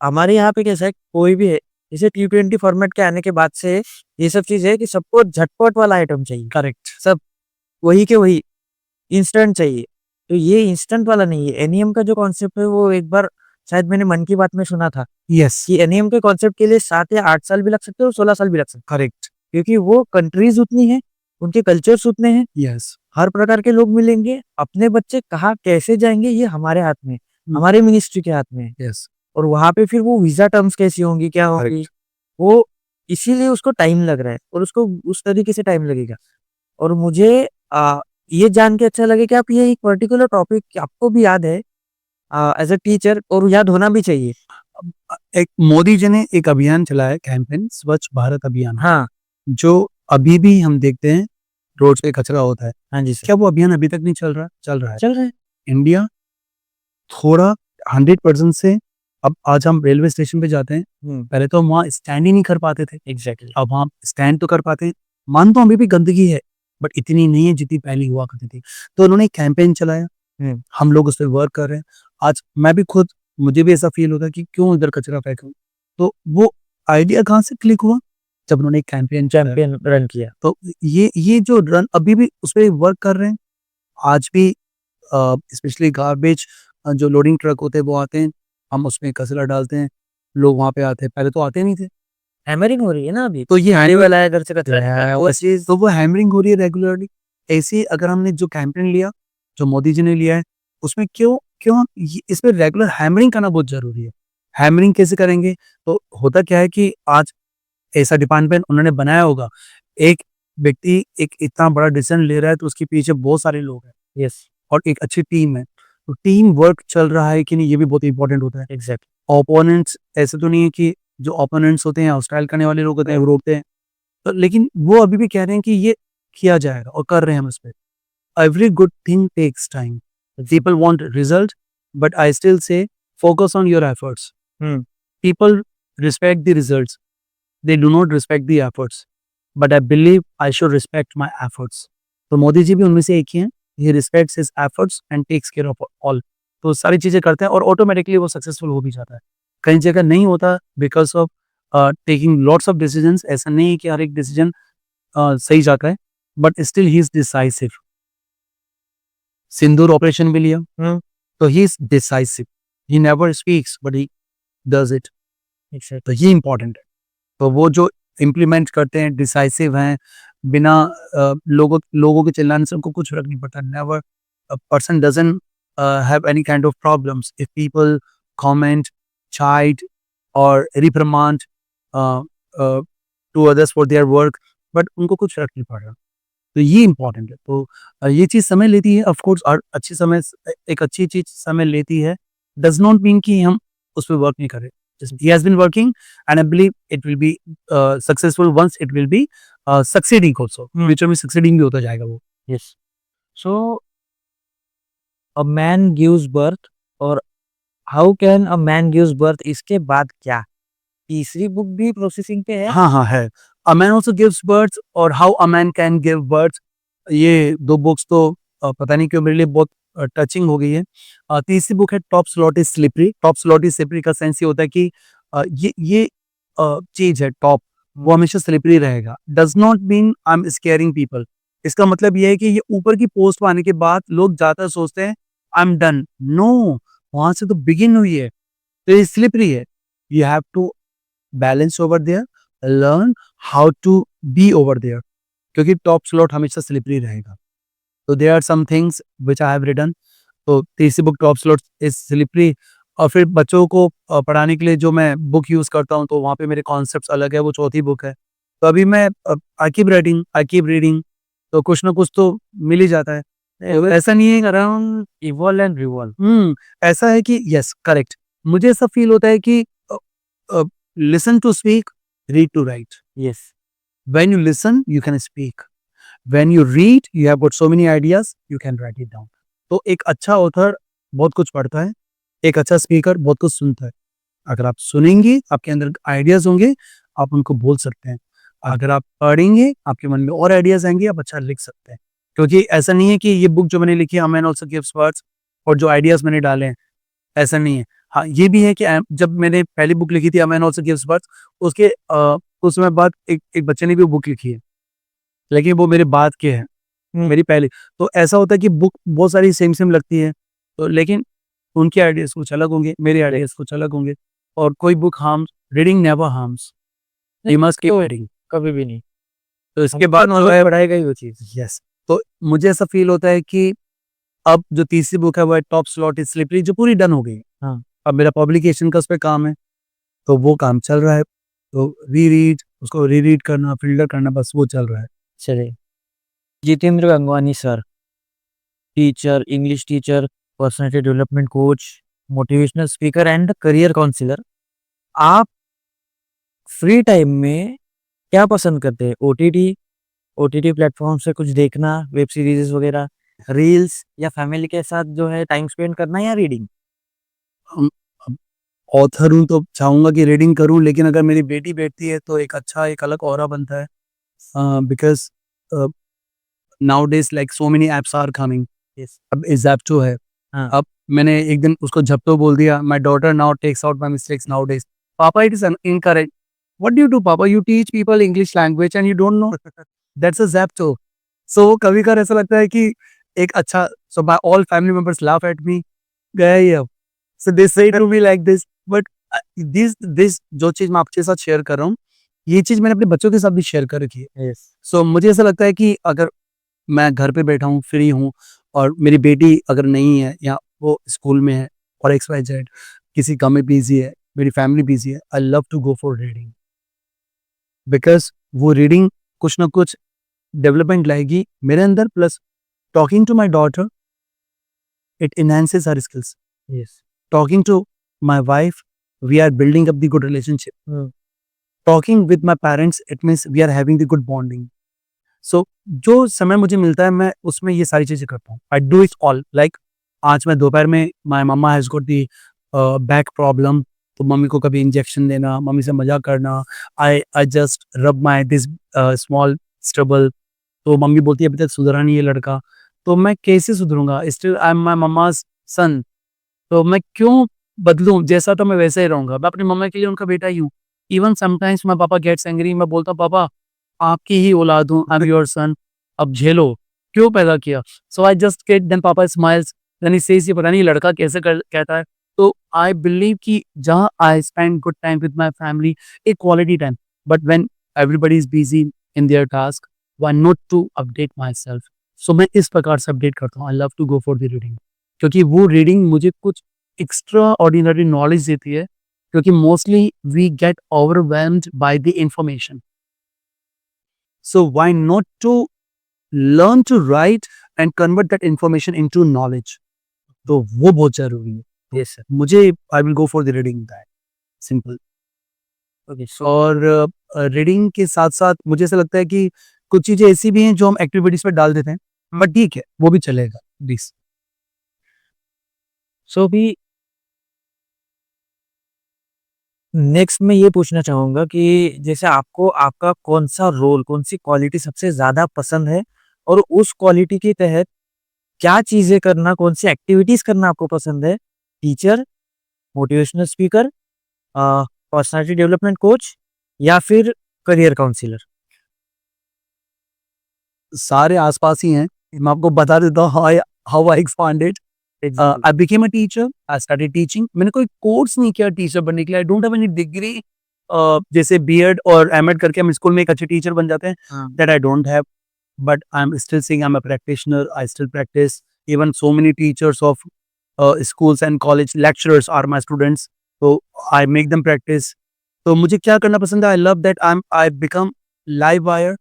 हमारे यहाँ पे कैसा है, कोई भी है, जैसे T20 फॉर्मेट के आने के बाद से ये सब चीज है कि सबको झटपट वाला आइटम चाहिए। करेक्ट। सब वही के वही इंस्टेंट चाहिए। तो ये इंस्टेंट वाला नहीं है। NEM का जो कॉन्सेप्ट है वो एक बार शायद मैंने मन की बात में सुना था यस, कि NEM के कॉन्सेप्ट के लिए 7 या 8 साल भी लग सकते हैं और 16 साल भी लग सकते हैं, करेक्ट। क्योंकि वो कंट्रीज उतनी है, उनके कल्चर्स उतने हैं, यस, हर प्रकार के लोग मिलेंगे। अपने बच्चे कहाँ कैसे जाएंगे ये हमारे हाथ में, हमारे मिनिस्ट्री के हाथ में है। यस, और वहां पे फिर वो वीजा टर्म्स कैसी होंगी, क्या होगी, वो इसीलिए उसको टाइम लग रहा है और उसको उस तरीके से टाइम लगेगा। और मुझे ये जान के अच्छा लगे कि आप ये एक पर्टिकुलर टॉपिक आपको भी याद है एज अ टीचर, और याद होना भी चाहिए। एक मोदी जी ने एक अभियान चलाया, कैंपेन स्वच्छ भारत अभियान। हाँ, जो अभी भी हम देखते हैं रोड पे कचरा होता है। हाँ जी सर। क्या वो अभियान अभी तक नहीं चल रहा है? चल रहा है। चल रहा है। इंडिया थोड़ा 100% से, अब आज हम रेलवे स्टेशन पे जाते हैं, पहले तो हम वहाँ स्टैंड ही नहीं कर पाते थे। एग्जैक्टली। अब वहाँ स्टैंड तो कर पाते हैं। मान तो अभी भी गंदगी है बट इतनी नहीं है जितनी पहले हुआ करती थी। तो उन्होंने एक कैंपेन चलाया, हम लोग उस पर वर्क कर रहे हैं। आज मैं भी खुद, मुझे भी ऐसा फील होता है कि क्यों इधर कचरा फेंकूं। तो वो आइडिया कहाँ से क्लिक हुआ? जब उन्होंने एक कैंपेन रन किया। तो ये जो रन अभी भी उस पर वर्क कर रहे हैं। आज भी स्पेशली गार्बेज जो लोडिंग ट्रक होते हैं वो आते हैं, हम उसमें कचरा डालते हैं, लोग वहाँ पे आते हैं, पहले तो आते नहीं थे। हैमरिंग हो रही है ना अभी, तो ये आने वाला है इधर से कचरा, वो चीज। तो वो हैमरिंग हो रही है रेगुलरली। ऐसे ही अगर हमने जो कैंपेन लिया, जो मोदी जी ने लिया है, उसमें क्यों क्यों इस पे रेगुलर हैमरिंग करना बहुत जरूरी है। हैमरिंग कैसे करेंगे? तो होता क्या है कि आज ऐसा डिपार्टमेंट उन्होंने बनाया होगा, एक व्यक्ति एक इतना बड़ा डिसीजन ले रहा है तो उसके पीछे बहुत सारे लोग हैं। यस। और एक अच्छी टीम है। तो टीम वर्क चल रहा है कि नहीं, ये भी बहुत इंपॉर्टेंट होता है। एग्जैक्ट। ओपोनेंट्स ऐसे तो नहीं है कि जो ओपोनेंट्स होते हैं, हॉस्टाइल करने वाले लोग होते हैं, वो रोकते हैं, तो लेकिन वो अभी भी कह रहे हैं कि ये किया जाएगा और कर रहे हैं हम इस पे। Every good thing takes time. People want result, but I still say focus on your efforts. People respect the results. They do not respect the efforts. But I believe I should respect my efforts. तो मोदी जी भी उनमें से एक ही हैं. He respects his efforts and takes care of all. तो सारी चीजें करते हैं और ऑटोमेटिकली वो सक्सेसफुल हो भी जाता है. कई जगह नहीं होता because of taking lots of decisions. ऐसा नहीं है कि हर एक डिसीजन सही जाता है, but still he is decisive. Sindoor operation भी लिया, तो he is decisive. He never speaks but he does it. तो ये इंपॉर्टेंट है. तो वो जो इम्प्लीमेंट करते हैं डिसाइसिव हैं, बिना लोगों के चिल्लाने से उनको कुछ फर्क नहीं पड़ता. Never a person doesn't have any kind of problems if people comment, chide or reprimand to others for their work, but उनको कुछ फर्क नहीं पड़ रहा. तो ये इंपॉर्टेंट है. तो ये चीज़ समय लेती है ऑफ कोर्स, और एक अच्छी चीज़ समय लेती है. डज नॉट मीन कि हम उस पर वर्क नहीं करें. He has been working and I believe it will be successful once it will be succeeding also. Future में succeeding भी होता जाएगा वो. Yes. So a man gives birth और how can a man gives birth, इसके बाद क्या? तीसरी बुक भी प्रोसेसिंग पे है? हाँ है. A man also gives birth और how a man can give birth. ये 2 बुक्स तो पता नहीं क्यों मेरे लिए बहुत टचिंग हो गई है. तीसरी बुक है top slot is slippery. Top slot is slippery का सेंस ये होता है कि ये चीज है टॉप, वो हमेशा स्लिपरी रहेगा. Does not mean I am squaring people. इसका मतलब ये है कि ये ऊपर की पोस्ट पर आने के बाद लोग ज्यादा सोचते हैं आई एम डन. नो, वहां से तो बिगिन हुई है, तो ये स्लिपरी है. You have to balance over there, learn how to be over there, क्योंकि टॉप स्लॉट हमेशा स्लिपरी रहेगा. तो there are some things which I have written. तो तीसरी book top slot is slippery. और फिर बच्चों को पढ़ाने के लिए जो मैं बुक यूज करता हूँ, तो वहाँ पे मेरे कॉन्सेप्ट्स अलग है. वो चौथी बुक है. तो अभी मैं आई कीप रीडिंग, तो कुछ ना कुछ तो मिल ही जाता है. तो ऐसा नहीं है अराउंड इवॉल्व एंड रिवॉल्व. ऐसा है कि यस करेक्ट. मुझे ऐसा फील होता है कि listen to speak, read to write. Yes. When you listen, you can speak. When you read, you have got so many ideas, you can write it down. तो एक अच्छा ऑथर बहुत कुछ पढ़ता है, एक अच्छा स्पीकर बहुत कुछ सुनता है. अगर आप सुनेंगे, आपके अंदर आइडियाज होंगे, आप उनको बोल सकते हैं. अगर आप पढ़ेंगे, आपके मन में और आइडियाज आएंगे, आप अच्छा लिख सकते हैं. क्योंकि ऐसा नहीं है कि ये बुक जो मैंने लिखी है, A Man Also Gives Birth, और जो आइडियाज मैंने डाले हैं, ऐसा नहीं है. हाँ, ये भी है कि जब मैंने पहली बुक लिखी थी A Man Also Gives Birth, उसके कुछ समय बाद एक बच्चे ने भी बुक लिखी है, लेकिन वो मेरे बाद के हैं, मेरी पहली. तो ऐसा होता है कि बुक बहुत सारी सेम लगती है, तो लेकिन उनके आइडियाज कुछ अलग होंगे, मेरे आइडियाज कुछ अलग होंगे. और कोई book harms, reading never harms. You must keep reading. कभी भी नहीं. तो इसके बाद पढ़ाएगा ही वो चीज. यस. तो मुझे ऐसा फील होता है कि अब जो तीसरी बुक है वो है टॉप स्लॉट इज स्लिपरी, जो पूरी डन हो गई. हाँ. अब मेरा पब्लिकेशन का उस पर काम है, तो वो काम चल रहा है. तो रीरीड, उसको रीरीड करना, फिल्टर करना, बस वो चल रहा है. चलिए. Jitendra Gangwani sir, teacher, English teacher, personality development coach, motivational speaker and career counsellor. आप फ्री टाइम में क्या पसंद करते हैं? ओटीटी प्लेटफॉर्म से कुछ देखना, वेब सीरीज वगैरह, रील्स, या फैमिली के साथ जो है टाइम स्पेंड करना, या रीडिंग? ऑथर हूँ तो चाहूंगा कि रीडिंग करूं, लेकिन अगर मेरी बेटी बैठती है तो एक अलग ऑरा बनता है. Because nowadays like so many apps are coming. अब ज़ेप्टो है. हाँ. अब मैंने एक दिन उसको झप्टो बोल दिया. My daughter now takes out my mistakes nowadays. पापा it is incorrect. What do you do पापा? You teach people English language and you don't know. That's a Zepto. So कभी कभार ऐसा लगता है कि एक अच्छा, so my all family members laugh at me, गया ये अब. So they say to me like this. But this जो चीज मैं आपके साथ शेयर कर रहा हूँ, ये चीज मैंने अपने बच्चों के साथ भी शेयर कर रखी है. यस. सो मुझे ऐसा लगता है कि अगर मैं घर पे बैठा हूँ, फ्री हूँ, और मेरी बेटी अगर नहीं है या वो स्कूल में है और XYZ किसी काम में बिजी है, मेरी फैमिली बिजी है, I love to go for reading. Because वो रीडिंग कुछ ना कुछ डेवलपमेंट लाएगी मेरे अंदर. Plus talking to my daughter, it enhances our skills. Yes. Talking to my wife, we are building up the good relationship. Talking with my parents, it means we are having the good bonding. So जो समय मुझे मिलता है मैं उसमें ये सारी चीजें करता हूँ. I do it all. Like आज मैं दोपहर में my mama has got the back problem, तो मम्मी को कभी इंजेक्शन देना, मम्मी से मजाक करना. I just rub my this small stubble. तो मम्मी बोलती है अभी तक सुधरा नहीं ये लड़का, तो मैं कैसे सुधरूंगा? Still I am my mamma's son, तो मैं क्यों बदलूं? जैसा तो मैं वैसा ही रहूंगा. मैं अपनी मम्मा के लिए उनका बेटा ही हूँ. इवन समटाइम्स माई पापा गेट्स एंग्री, मैं बोलता हूँ पापा आपकी ही औलाद हूँ, आई एम योर सन, अब झेलो, क्यों पैदा किया? सो आई जस्ट गेट, देन पापा स्माइल्स, देन ही सेज ये पता नहीं लड़का कैसे कहता है. तो आई बिलीव कि जहाँ I spend good time with my family, एक quality time, but when everybody is busy in their task, why not to update myself? So मैं इस प्रकार से अपडेट करता हूँ. I love to go for the reading, क्योंकि वो reading मुझे कुछ एक्स्ट्रा ऑर्डिनरी नॉलेज देती है, क्योंकि mostly we get overwhelmed by the information. So why not to learn to write and convert that information into knowledge? तो वो बहुत जरूरी है. Yes, sir. मुझे I will go for the reading, that simple. Okay. So और reading के साथ साथ मुझे ऐसा लगता है कि कुछ चीजें ऐसी भी हैं जो हम एक्टिविटीज पर डाल देते हैं, बट ठीक है वो भी चलेगा. प्लीज. so भी नेक्स्ट मैं ये पूछना चाहूंगा कि जैसे आपको आपका कौन सा रोल, कौन सी क्वालिटी सबसे ज्यादा पसंद है, और उस क्वालिटी के तहत क्या चीजें करना, कौन सी एक्टिविटीज करना आपको पसंद है? Teacher, motivational speaker, personality development coach, या फिर करियर काउंसलर? सारे आसपास ही हैं. मैं आपको बता देता हूँ how I expanded. I became a teacher, I started teaching. मैंने कोई कोर्स नहीं किया टीचर बनने के लिए. I don't have any degree, जैसे बीएड और एमएड करके हम स्कूल में एक अच्छे टीचर बन जाते हैं, that I don't have. But I am still saying I am a practitioner. I still practice. Even so many teachers of schools and college lecturers are my students, so I make them practice. तो मुझे क्या करना पसंद है? I love that I become live wire.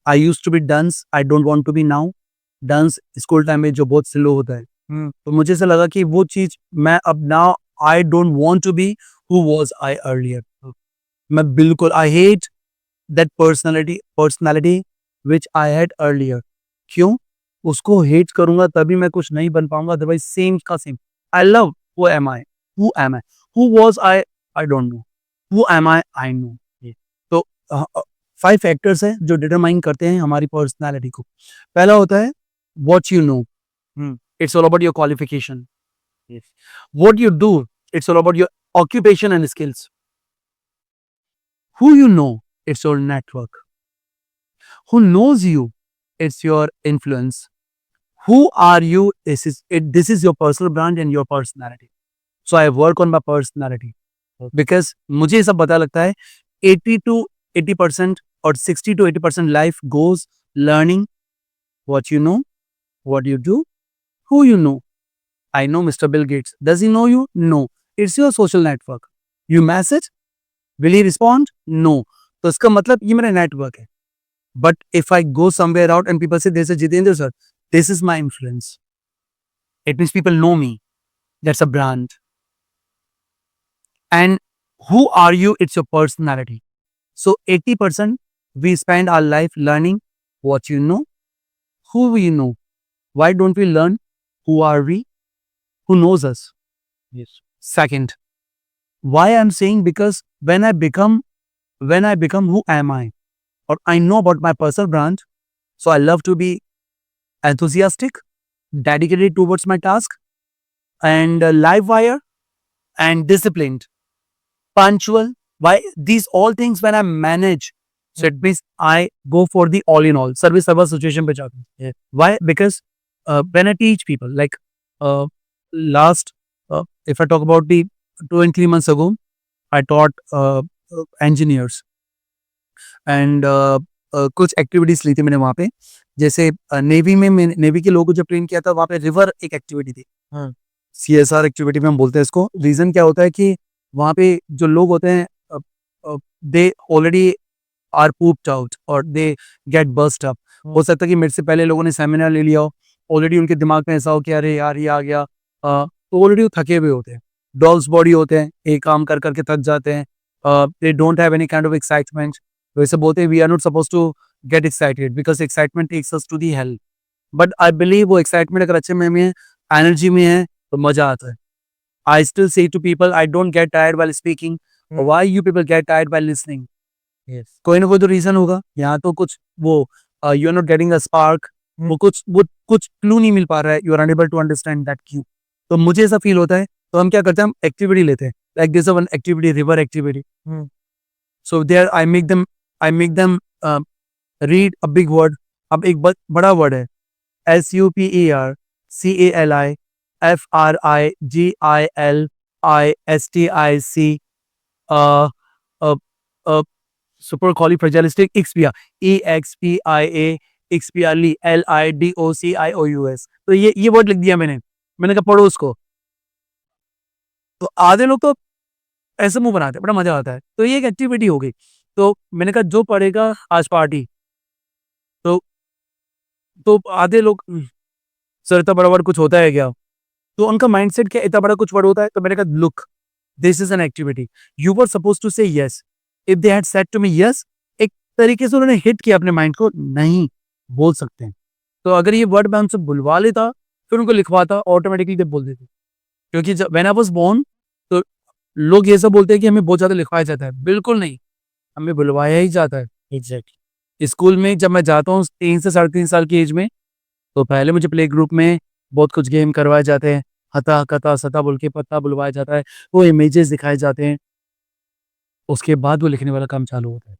I used to be dunce. I don't want to be now. Dunce school time में जो बहुत slow होता है, तो मुझे ऐसा लगा कि वो चीज मैं अब now I don't want to be who was I earlier. मैं बिल्कुल I hate that personality which I had earlier. क्यों? उसको हेट करूंगा तभी मैं कुछ नहीं बन पाऊंगा, अदरवाइज सेम का same. I love who am I, who was I don't know, who am I know. तो 5 फैक्टर्स हैं जो डिटरमाइन करते हैं हमारी पर्सनालिटी को. पहला होता है what you know. It's all about your qualification. What you do, it's all about your occupation and skills. Who you know, it's your network. Who knows you, it's your influence. Who are you, this is your personal brand and your personality. So I work on my personality, because मुझे सब पता लगता है 80 to 80% और 60 to 80% life goes learning what you know, what you do, who you know. I know Mr. Bill Gates. Does he know you? No. It's your social network. You message, will he respond? No. तो इसका मतलब ये मेरा network है. But if I go somewhere out and people say, there's a Jitendra sir, this is my influence. It means people know me. That's a brand. And who are you? It's your personality. So 80% we spend our life learning what you know, who we know. Why don't we learn who are we? Who knows us? Yes. Second, why I'm saying, because when I become who am I? Or I know about my personal brand, so I love to be enthusiastic, dedicated towards my task, and live wire, and disciplined, punctual. Why these all things when I manage? So it means I go for the all in all service situation पे जाता हूँ. Why? Because when I teach people, like last, if I talk about the 2 and 3 months ago, I taught engineers. And कुछ activities ली थी मैंने वहाँ पे. जैसे navy में नेवी के लोगों को जब ट्रेन किया था, वहाँ पे रिवर एक एक्टिविटी थी. CSR एक्टिविटी में हम बोलते हैं इसको. रीजन क्या होता है कि वहाँ पे जो लोग होते हैं, they already are pooped out और दे गेट बर्स्ट अप. हो सकता है कि मेरे से पहले लोगों ने सेमिनार ले लिया हो, ऑलरेडी उनके दिमाग में ऐसा हो कि अरे यार ये आ गया, तो ऑलरेडी वो थके हुए होते हैं, डॉल्स बॉडी होते हैं, एक काम कर करके थक जाते हैं, they don't have any kind of excitement. वैसे बोलते हैं we are not suppose to get excited because excitement takes us to the hell, but I believe वो एक्साइटमेंट अगर अच्छे में है, एनर्जी में है, तो मजा आता है। I still say to people I don't get tired while speaking, why you people get tired while listening? Yes. कोई ना कोई तो रीजन होगा, यहाँ तो कुछ वो you are not getting a spark, वो कुछ क्लू नहीं मिल पा रहा है, you are unable to understand that cue. तो मुझे ऐसा फील होता है, तो हम क्या करते हैं, हम एक्टिविटी लेते हैं, like this one activity, river activity. So there I make them read a big word. अब एक बड़ा वर्ड है, SUPER CALIFRIGILISTIC, supercalifragilisticexpialidocious, EXPIA एक्सपियरली LIDOCIOUS। तो ये वर्ड लिख दिया मैंने कहा पढ़ो उसको। तो आधे लोग तो ऐसे मुंह बनाते हैं, बड़ा मजा आता है। तो ये एक एक्टिविटी हो गई। तो मैंने कहा जो पढ़ेगा आज पार्टी। तो आधे लोग सर इतना बड़ा वर्ड कुछ होता है क्या? तो उनका माइंडसेट क्या, इतना बड़ा कुछ वर्ड होता है? तो मैंने कहा look, this is an activity, you were supposed to say yes, if they had said to me yes, एक तरीके से उन्होंने हिट किया अपने माइंड को, नहीं बोल सकते हैं। तो अगर ये वर्ड मैं उनसे बुलवा लेता, फिर उनको लिखवाता, ऑटोमेटिकली दे बोल देते। क्योंकि जब व्हेन आई वाज बोर्न, तो लोग ये सब बोलते हैं कि हमें बहुत ज्यादा लिखवाया जाता है, बिल्कुल नहीं, हमें बुलवाया ही जाता है। Exactly. स्कूल में जब मैं जाता हूँ 3 से 3.5 साल की एज में, तो पहले मुझे प्ले ग्रुप में बहुत कुछ गेम करवाए जाते हैं, हता कता सता बोल के पत्ता बुलवाया जाता है, वो इमेजेस दिखाए जाते हैं, उसके बाद वो लिखने वाला काम चालू होता है।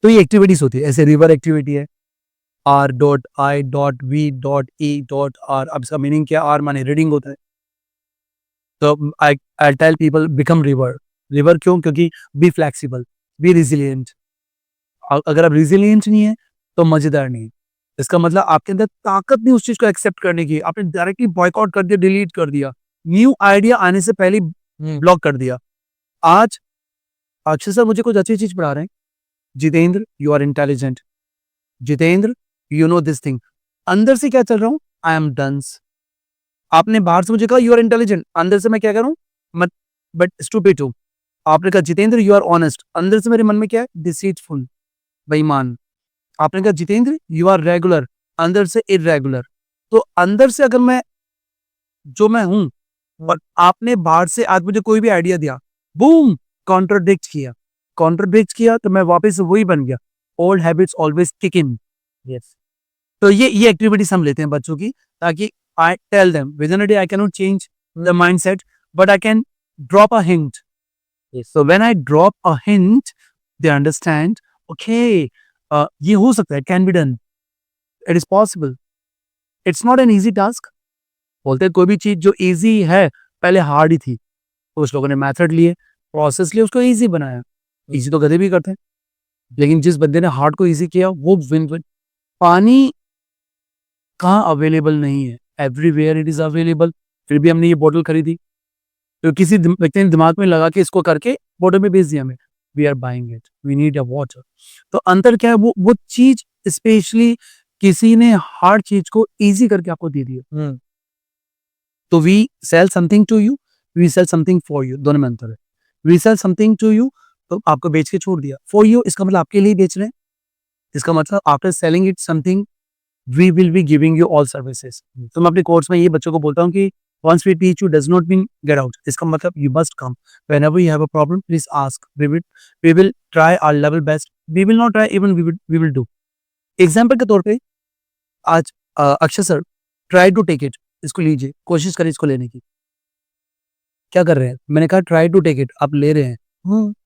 तो ये एक्टिविटीज होती है, ऐसे रिवर एक्टिविटी है, R.I.V.E.R। अब इसका मीनिंग क्या? R माने रीडिंग होता है। तो I tell people become river. River क्यों? क्योंकि बी फ्लेक्सिबल, बी रिजिलियंट। अगर आप रिजिलियंट नहीं है तो मजेदार नहीं। इसका मतलब आपके अंदर ताकत नहीं उस चीज को एक्सेप्ट करने की, आपने डायरेक्टली बॉयकॉट कर दिया, डिलीट कर दिया, न्यू आइडिया आने से पहले ब्लॉक कर दिया। आज अक्षय सर मुझे कुछ अच्छी चीज पढ़ा रहे हैं, Jitendra you are intelligent, Jitendra you know this thing, अंदर से क्या चल रहा हूं? I am dunce. आपने बाहर से मुझे कहा यू आर इंटेलिजेंट, अंदर से मैं क्या करूं? मत बट स्टूपिड हूं। आपने कहा जितेंद्र यू आर ऑनेस्ट, अंदर से मेरे मन में क्या है? डिसीटफुल, बेईमान। आपने कहा जितेंद्र यू आर रेगुलर, अंदर से इरेगुलर। तो अंदर से अगर मैं जो मैं हूं, और आपने बाहर से आज मुझे कोई भी आइडिया दिया, बूम, कॉन्ट्रोडिक्ट किया तो मैं वापस वही बन गया। Old habits always kick in. Yes. तो ये एक्टिविटीज हम लेते हैं बच्चों की, ताकि I tell them within a day I can not change the mindset, but I can drop a hint. Yes. So when I drop a hint, they understand, okay, ये हो सकता है, can be done, it is possible, it's not an easy task। बोलते हैं कोई भी चीज जो easy है पहले hard ही थी, कुछ लोगों ने मेथड लिए, प्रोसेस लिए, उसको easy बनाया। easy तो गधे भी करते हैं, लेकिन जिस बंदे ने hard को easy किया वो विन विन। पानी कहाँ अवेलेबल नहीं है? Everywhere it is available. फिर भी हमने ये बोतल खरीदी, तो किसी व्यक्ति ने दिमाग में लगा के इसको करके बोतल में बेच दिया हमें। We are buying it, we need a water. तो अंतर क्या है? वो चीज स्पेशली किसी ने हार्ड चीज को इजी करके आपको दे दिया। तो we sell something to you, we sell something for you, दोनों में अंतर है। We sell something to you, तो आपको बेच के छोड़ दिया। फॉर यू इसका मतलब आपके लिए बेच रहे हैं, इसका मतलब after selling it something we will be giving you all services. तो मैं अपने कोर्स में ये बच्चों को बोलता हूँ कि once we teach you does not mean get out। इसका मतलब you must come whenever you have a problem, please ask, we will try our level best, we will not try, even we will do। Example के तौर पे आज Akshay sir try to take it, इसको लीजिए, कोशिश करें इसको लेने की। क्या कर रहे हैं? मैंने कहा ट्राई टू टेक इट, आप ले रहे हैं,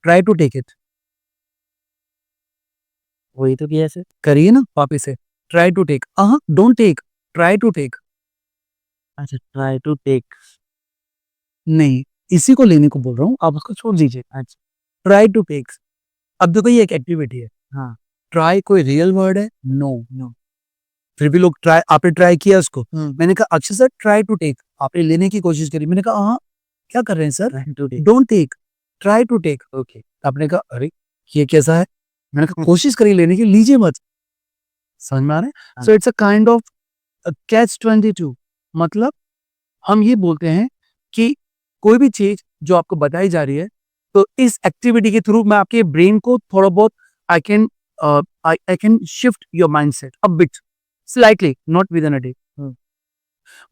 ट्राई टू टेक इट, वही तो किया ऐसे। करिए ना वापिस से, try to take, don't take, try to take. अच्छा, ट्राई टू टेक। नहीं, इसी को लेने को बोल रहा हूँ, आप उसको छोड़ दीजिए। अच्छा। ट्राई टू टेक, अब देखो ये एक एक्टिविटी है। हाँ। ट्राई कोई रियल वर्ड है? नो। नो। फिर भी लोग ट्राई, आपने ट्राई किया उसको। मैंने कहा Akshay sir try to take, आपने लेने की कोशिश करी। मैंने कहा क्या कर रहे हैं sir? Try to take. Don't take, try to take. Okay. आपने कहा अरे ये कैसा है? मैंने कहा कोशिश करी लेने की, लीजिए मत। समझ में आ रहा है? So it's a kind of catch 22 मतलब हम ये बोलते हैं कि कोई भी चीज जो आपको बताई जा रही है, तो इस एक्टिविटी के थ्रू मैं आपके ब्रेन को थोड़ा बहुत I can I can shift your mindset a bit slightly, not with in a day,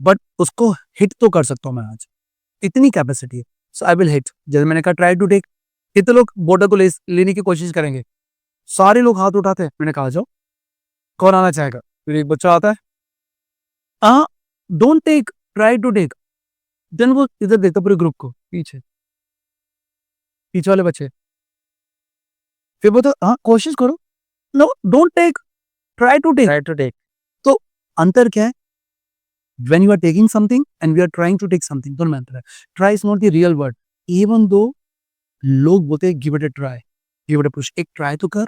but उसको हिट तो कर सकता हूँ मैं आज, इतनी कैपेसिटी है। सो आई विल हिट। जैसे मैंने कहा ट्राई टू टेक, कितने लोग बोर्डर को लेने की कोशिश करेंगे? सारे लोग हाथ उठाते हैं। मैंने कहा जाओ, कौन आना चाहेगा? फिर एक बच्चा आता है, हाँ don't take, try to take. Then वो इधर देखता पूरे ग्रुप को, पीछे पीछे वाले बच्चे, फिर बोलता हाँ कोशिश करो, no don't take, try to take. Try to take. तो अंतर क्या है? when you are taking something and we are trying to take something, दोनों में अंतर है। try is not the real word, even though लोग बोलते हैं give it a try, give it a push, एक ट्राई तो कर।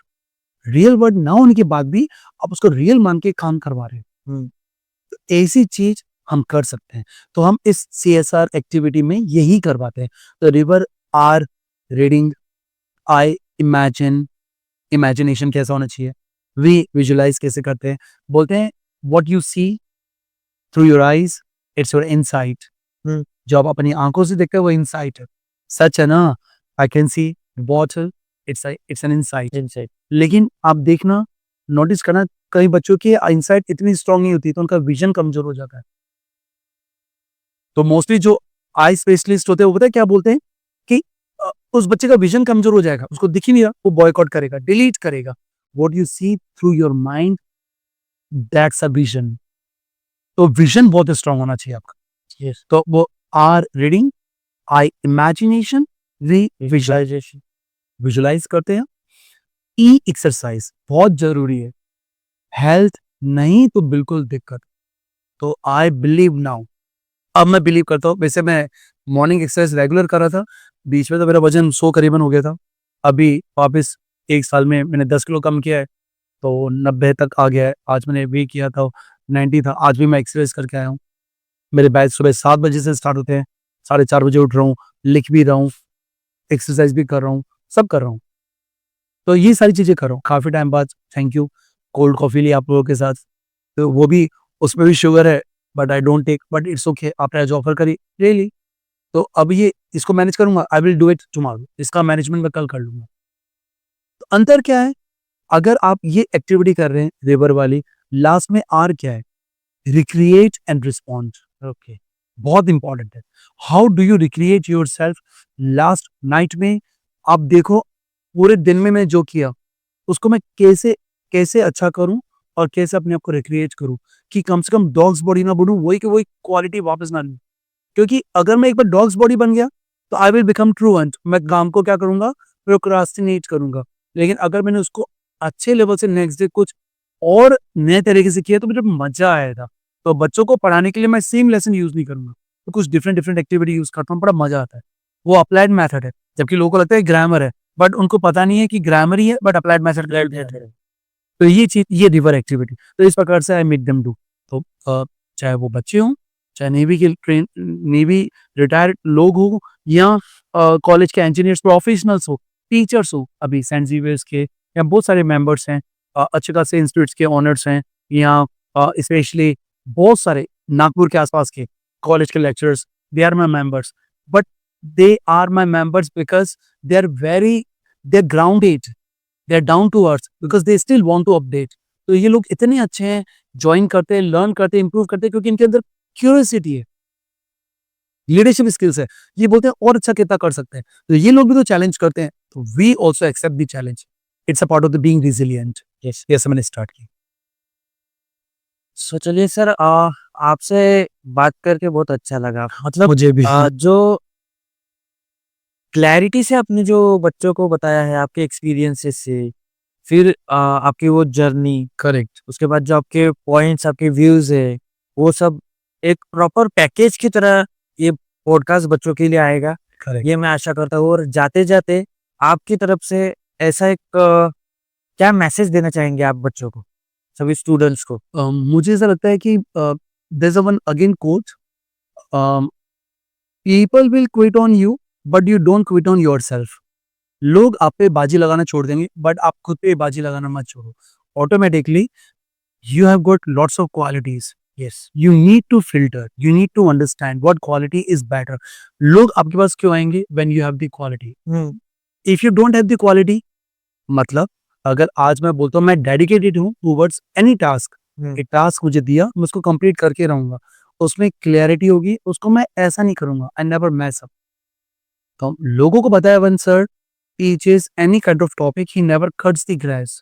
रियल वर्ड ना होने के बाद भी आप उसको रियल मान के काम करवा रहे हो, तो ऐसी चीज हम कर सकते हैं। तो हम इस CSR एक्टिविटी में यही करवाते हैं। तो river are reading, I imagine, imagination कैसा होना चाहिए, वी विजुलाइज कैसे करते हैं, बोलते हैं what you see through your eyes it's your insight. जो आप अपनी आंखों से देखते हैं वो इनसाइट है। सच है ना, I can see bottle, it's an insight. Inside. लेकिन आप देखना, नोटिस करना, कई बच्चों की इनसाइट इतनी स्ट्रांग नहीं होती, तो उनका विजन कमजोर हो जाता है। तो मोस्टली जो आई स्पेशलिस्ट होते हैं वो पता है क्या बोलते हैं कि उस बच्चे का विजन कमजोर हो जाएगा, उसको दिख ही नहीं रहा, वो बॉयकॉट करेगा, डिलीट करेगा। What you see through your mind, that's a vision. तो विजन बहुत स्ट्रांग होना चाहिए आपका। यस। तो वो R reading, I imagination, V visualization. Visualize करते हैं। ई एक्सरसाइज बहुत जरूरी है, हेल्थ नहीं तो बिल्कुल दिक्कत। तो आई बिलीव नाउ, अब मैं बिलीव करता हूँ। वैसे मैं मॉर्निंग एक्सरसाइज रेगुलर कर रहा था, बीच में तो मेरा वजन 100 करीबन हो गया था। अभी वापस 1 साल में मैंने 10 किलो कम किया है, तो 90 तक आ गया है। आज मैंने वे किया था 90 था, आज भी मैं एक्सरसाइज करके आया हूँ। मेरे बैच सुबह 7 बजे से स्टार्ट होते हैं, 4:30 बजे उठ रहा हूँ, लिख भी रहा हूँ, एक्सरसाइज भी कर रहा हूँ, सब कर रहा हूँ। तो ये सारी चीजें कर रहा हूँ काफी टाइम बाद। थैंक यू, कोल्ड कॉफी ली आप लोगों के साथ, तो वो भी, उसमें भी शुगर है, but I don't take, but it's okay, आपने जो ऑफर करी ले ली। तो अब ये इसको मैनेज करूंगा, I will do it tomorrow, इसका मैनेजमेंट मैं कल कर लूंगा। तो अंतर क्या है? अगर आप ये एक्टिविटी कर रहे हैं रिवर वाली, लास्ट में आर क्या है? Recreate and respond. ओके। बहुत इंपॉर्टेंट है। How do you recreate your self? Last night में आप देखो, पूरे दिन में मैं जो किया उसको मैं कैसे कैसे अच्छा करूं, और कैसे अपने आप को रिक्रिएट करूं कि कम से कम डॉग्स बॉडी ना बनूं, वही की वही क्वालिटी वापस ना लूं। क्योंकि अगर मैं एक बार डॉग्स बॉडी बन गया तो आई विल बिकम ट्रूएंट, मैं काम को क्या करूंगा, प्रोक्रास्टिनेट करूंगा। लेकिन अगर मैंने उसको अच्छे लेवल से नेक्स्ट डे कुछ और नए तरीके से किया तो मुझे मजा आएगा। तो बच्चों को पढ़ाने के लिए मैं सेम लेसन यूज नहीं करूंगा, तो कुछ डिफरेंट डिफरेंट एक्टिविटी यूज करता हूँ, बड़ा मजा आता है। वो अप्लाइड मेथड है, जबकि लोगों को लगता है ग्रामर है, बट उनको पता नहीं है कि ग्रामर ही है, बट अप्लाइड मेथड। तो ये चीज, ये रिवर एक्टिविटी, तो इस प्रकार से आई मेक देम डू। तो चाहे वो बच्चे हों, चाहे नेवी के नेवी रिटायर्ड लोग हो, या कॉलेज के इंजीनियर्स प्रोफेशनल्स हो, टीचर्स हो, अभी सेंट जेवियर्स के या बहुत सारे मेंबर्स हैं, अच्छे खासे इंस्टीट्यूट्स के ऑनर्स हैं, या स्पेशली बहुत सारे नागपुर के आसपास के कॉलेज के lecturers, they are my members. But they are my members because they are very, they are grounded, they are down to earth, because they still want to update. तो ये लोग इतने अच्छे हैं, ज्वाइन करते हैं, लर्न करते हैं, इंप्रूव करते हैं, क्योंकि इनके अंदर क्यूरियोसिटी है, लीडरशिप स्किल्स है। ये बोलते हैं और अच्छा कितना कर सकते हैं, तो ये लोग भी तो चैलेंज करते हैं। तो we also accept the challenge, it's a part of the being resilient. Yes. ये मैंने स्टार्ट की। सो चलिए सर, आपसे बात करके बहुत अच्छा लगा। मतलब मुझे भी। जो क्लैरिटी से आपने जो बच्चों को बताया है आपके एक्सपीरियंसेस से, फिर आपकी वो जर्नी, करेक्ट। उसके बाद जो आपके पॉइंट्स, आपके व्यूज है, वो सब एक प्रॉपर पैकेज की तरह ये पॉडकास्ट बच्चों के लिए आएगा, करेक्ट। ये मैं आशा करता हूँ। और जाते जाते आपकी तरफ से ऐसा एक क्या मैसेज देना चाहेंगे आप बच्चों को, सभी स्टूडेंट्स को? मुझे ऐसा लगता है कि there is a one again quote, people will quit on you but you don't quit on yourself. लोग आप पे बाजी लगाना छोड़ देंगे, बट आप खुद पे बाजी लगाना मत छोड़ो। Automatically you have got lots of qualities, yes You need to filter. You need to understand what quality is better. लोग आपके पास क्यों आएंगे? When you have the quality. If you don't have the quality, मतलब अगर आज मैं बोलता हूँ मैं डेडिकेटेड हूँ टूवर्ड्स एनी टास्क, एक टास्क मुझे दिया मैं उसको कंप्लीट करके रहूंगा, उसमें क्लैरिटी होगी, उसको मैं ऐसा नहीं करूंगा, आई नेवर मैस अप। तो लोगों को बताया one sir teaches any kind of topic he never cuts the grass,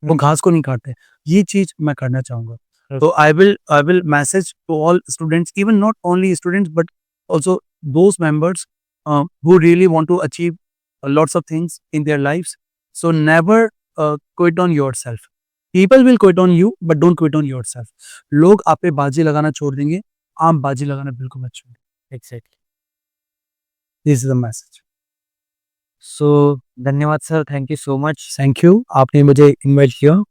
वो घास को नहीं काटते, ये चीज मैं करना चाहूंगा। Yes. तो I will message to all students, even not only students but also those members who really want to achieve lots of things in their lives. So never quit on yourself. People will quit on you, but don't quit on yourself. लोग आप पे बाजी लगाना छोड़ देंगे, आप बाजी लगाना बिल्कुल मत छोड़िए। Exactly. This is the message. सो धन्यवाद sir, thank you so much Thank you. आपने मुझे इनवाइट किया।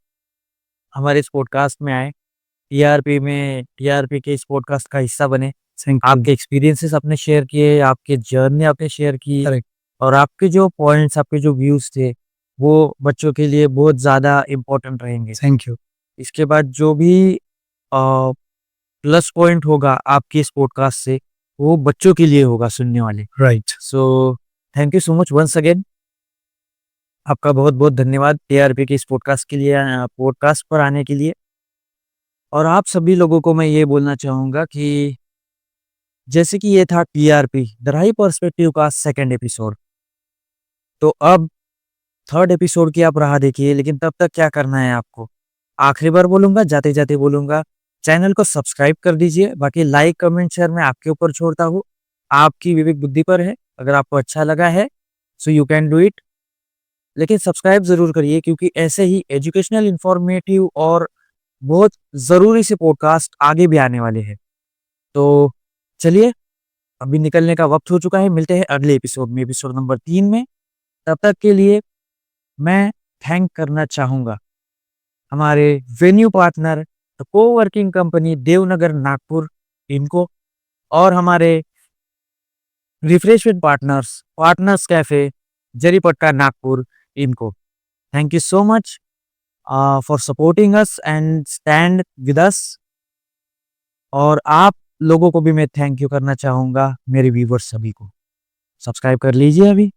हमारे इस पॉडकास्ट में आए, टीआरपी के इस पॉडकास्ट का हिस्सा बने। Thank you. आपके एक्सपीरियंसेस आपने शेयर किए, आपके जर्नी आपने शेयर की, Correct. और आपके जो पॉइंट्स, आपके जो व्यूज थे, वो बच्चों के लिए बहुत ज़्यादा इम्पोर्टेंट रहेंगे। Thank you. इसके बाद जो भी प्लस पॉइंट होगा आपके इस पॉडकास्ट से, वो बच्चों के लिए होगा, सुनने वाले। Right. So thank you so much once again. आपका बहुत बहुत धन्यवाद टीआरपी के इस पॉडकास्ट के लिए, पॉडकास्ट पर आने के लिए। और आप सभी लोगों को मैं ये बोलना चाहूँगा कि जैसे कि ये था टीआरपी द राइट पर्सपेक्टिव का सेकंड एपिसोड, तो अब थर्ड एपिसोड की आप राह देखिए। लेकिन तब तक क्या करना है आपको, आखिरी बार बोलूंगा, जाते जाते बोलूंगा, चैनल को सब्सक्राइब कर दीजिए। बाकी लाइक कमेंट शेयर मैं आपके ऊपर छोड़ता हूँ, आपकी विवेक बुद्धि पर है। अगर आपको अच्छा लगा है so you can do it, लेकिन सब्सक्राइब जरूर करिए, क्योंकि ऐसे ही एजुकेशनल, इंफॉर्मेटिव और बहुत ज़रूरी से पॉडकास्ट आगे भी आने वाले हैं। तो चलिए, अभी निकलने का वक्त हो चुका है। मिलते हैं अगले एपिसोड में, एपिसोड नंबर 3 में। तब तक के लिए मैं थैंक करना चाहूँगा हमारे venue partner the coworking company Devnagar Nagpur इनको, और हमारे रिफ्रेशमेंट पार्टनर्स कैफे जरीपट्टा नागपुर इनको। Thank you so much for supporting us and stand with us. और आप लोगों को भी मैं थैंक यू करना चाहूँगा, मेरे व्यूवर्स सभी को। सब्सक्राइब कर लीजिए अभी।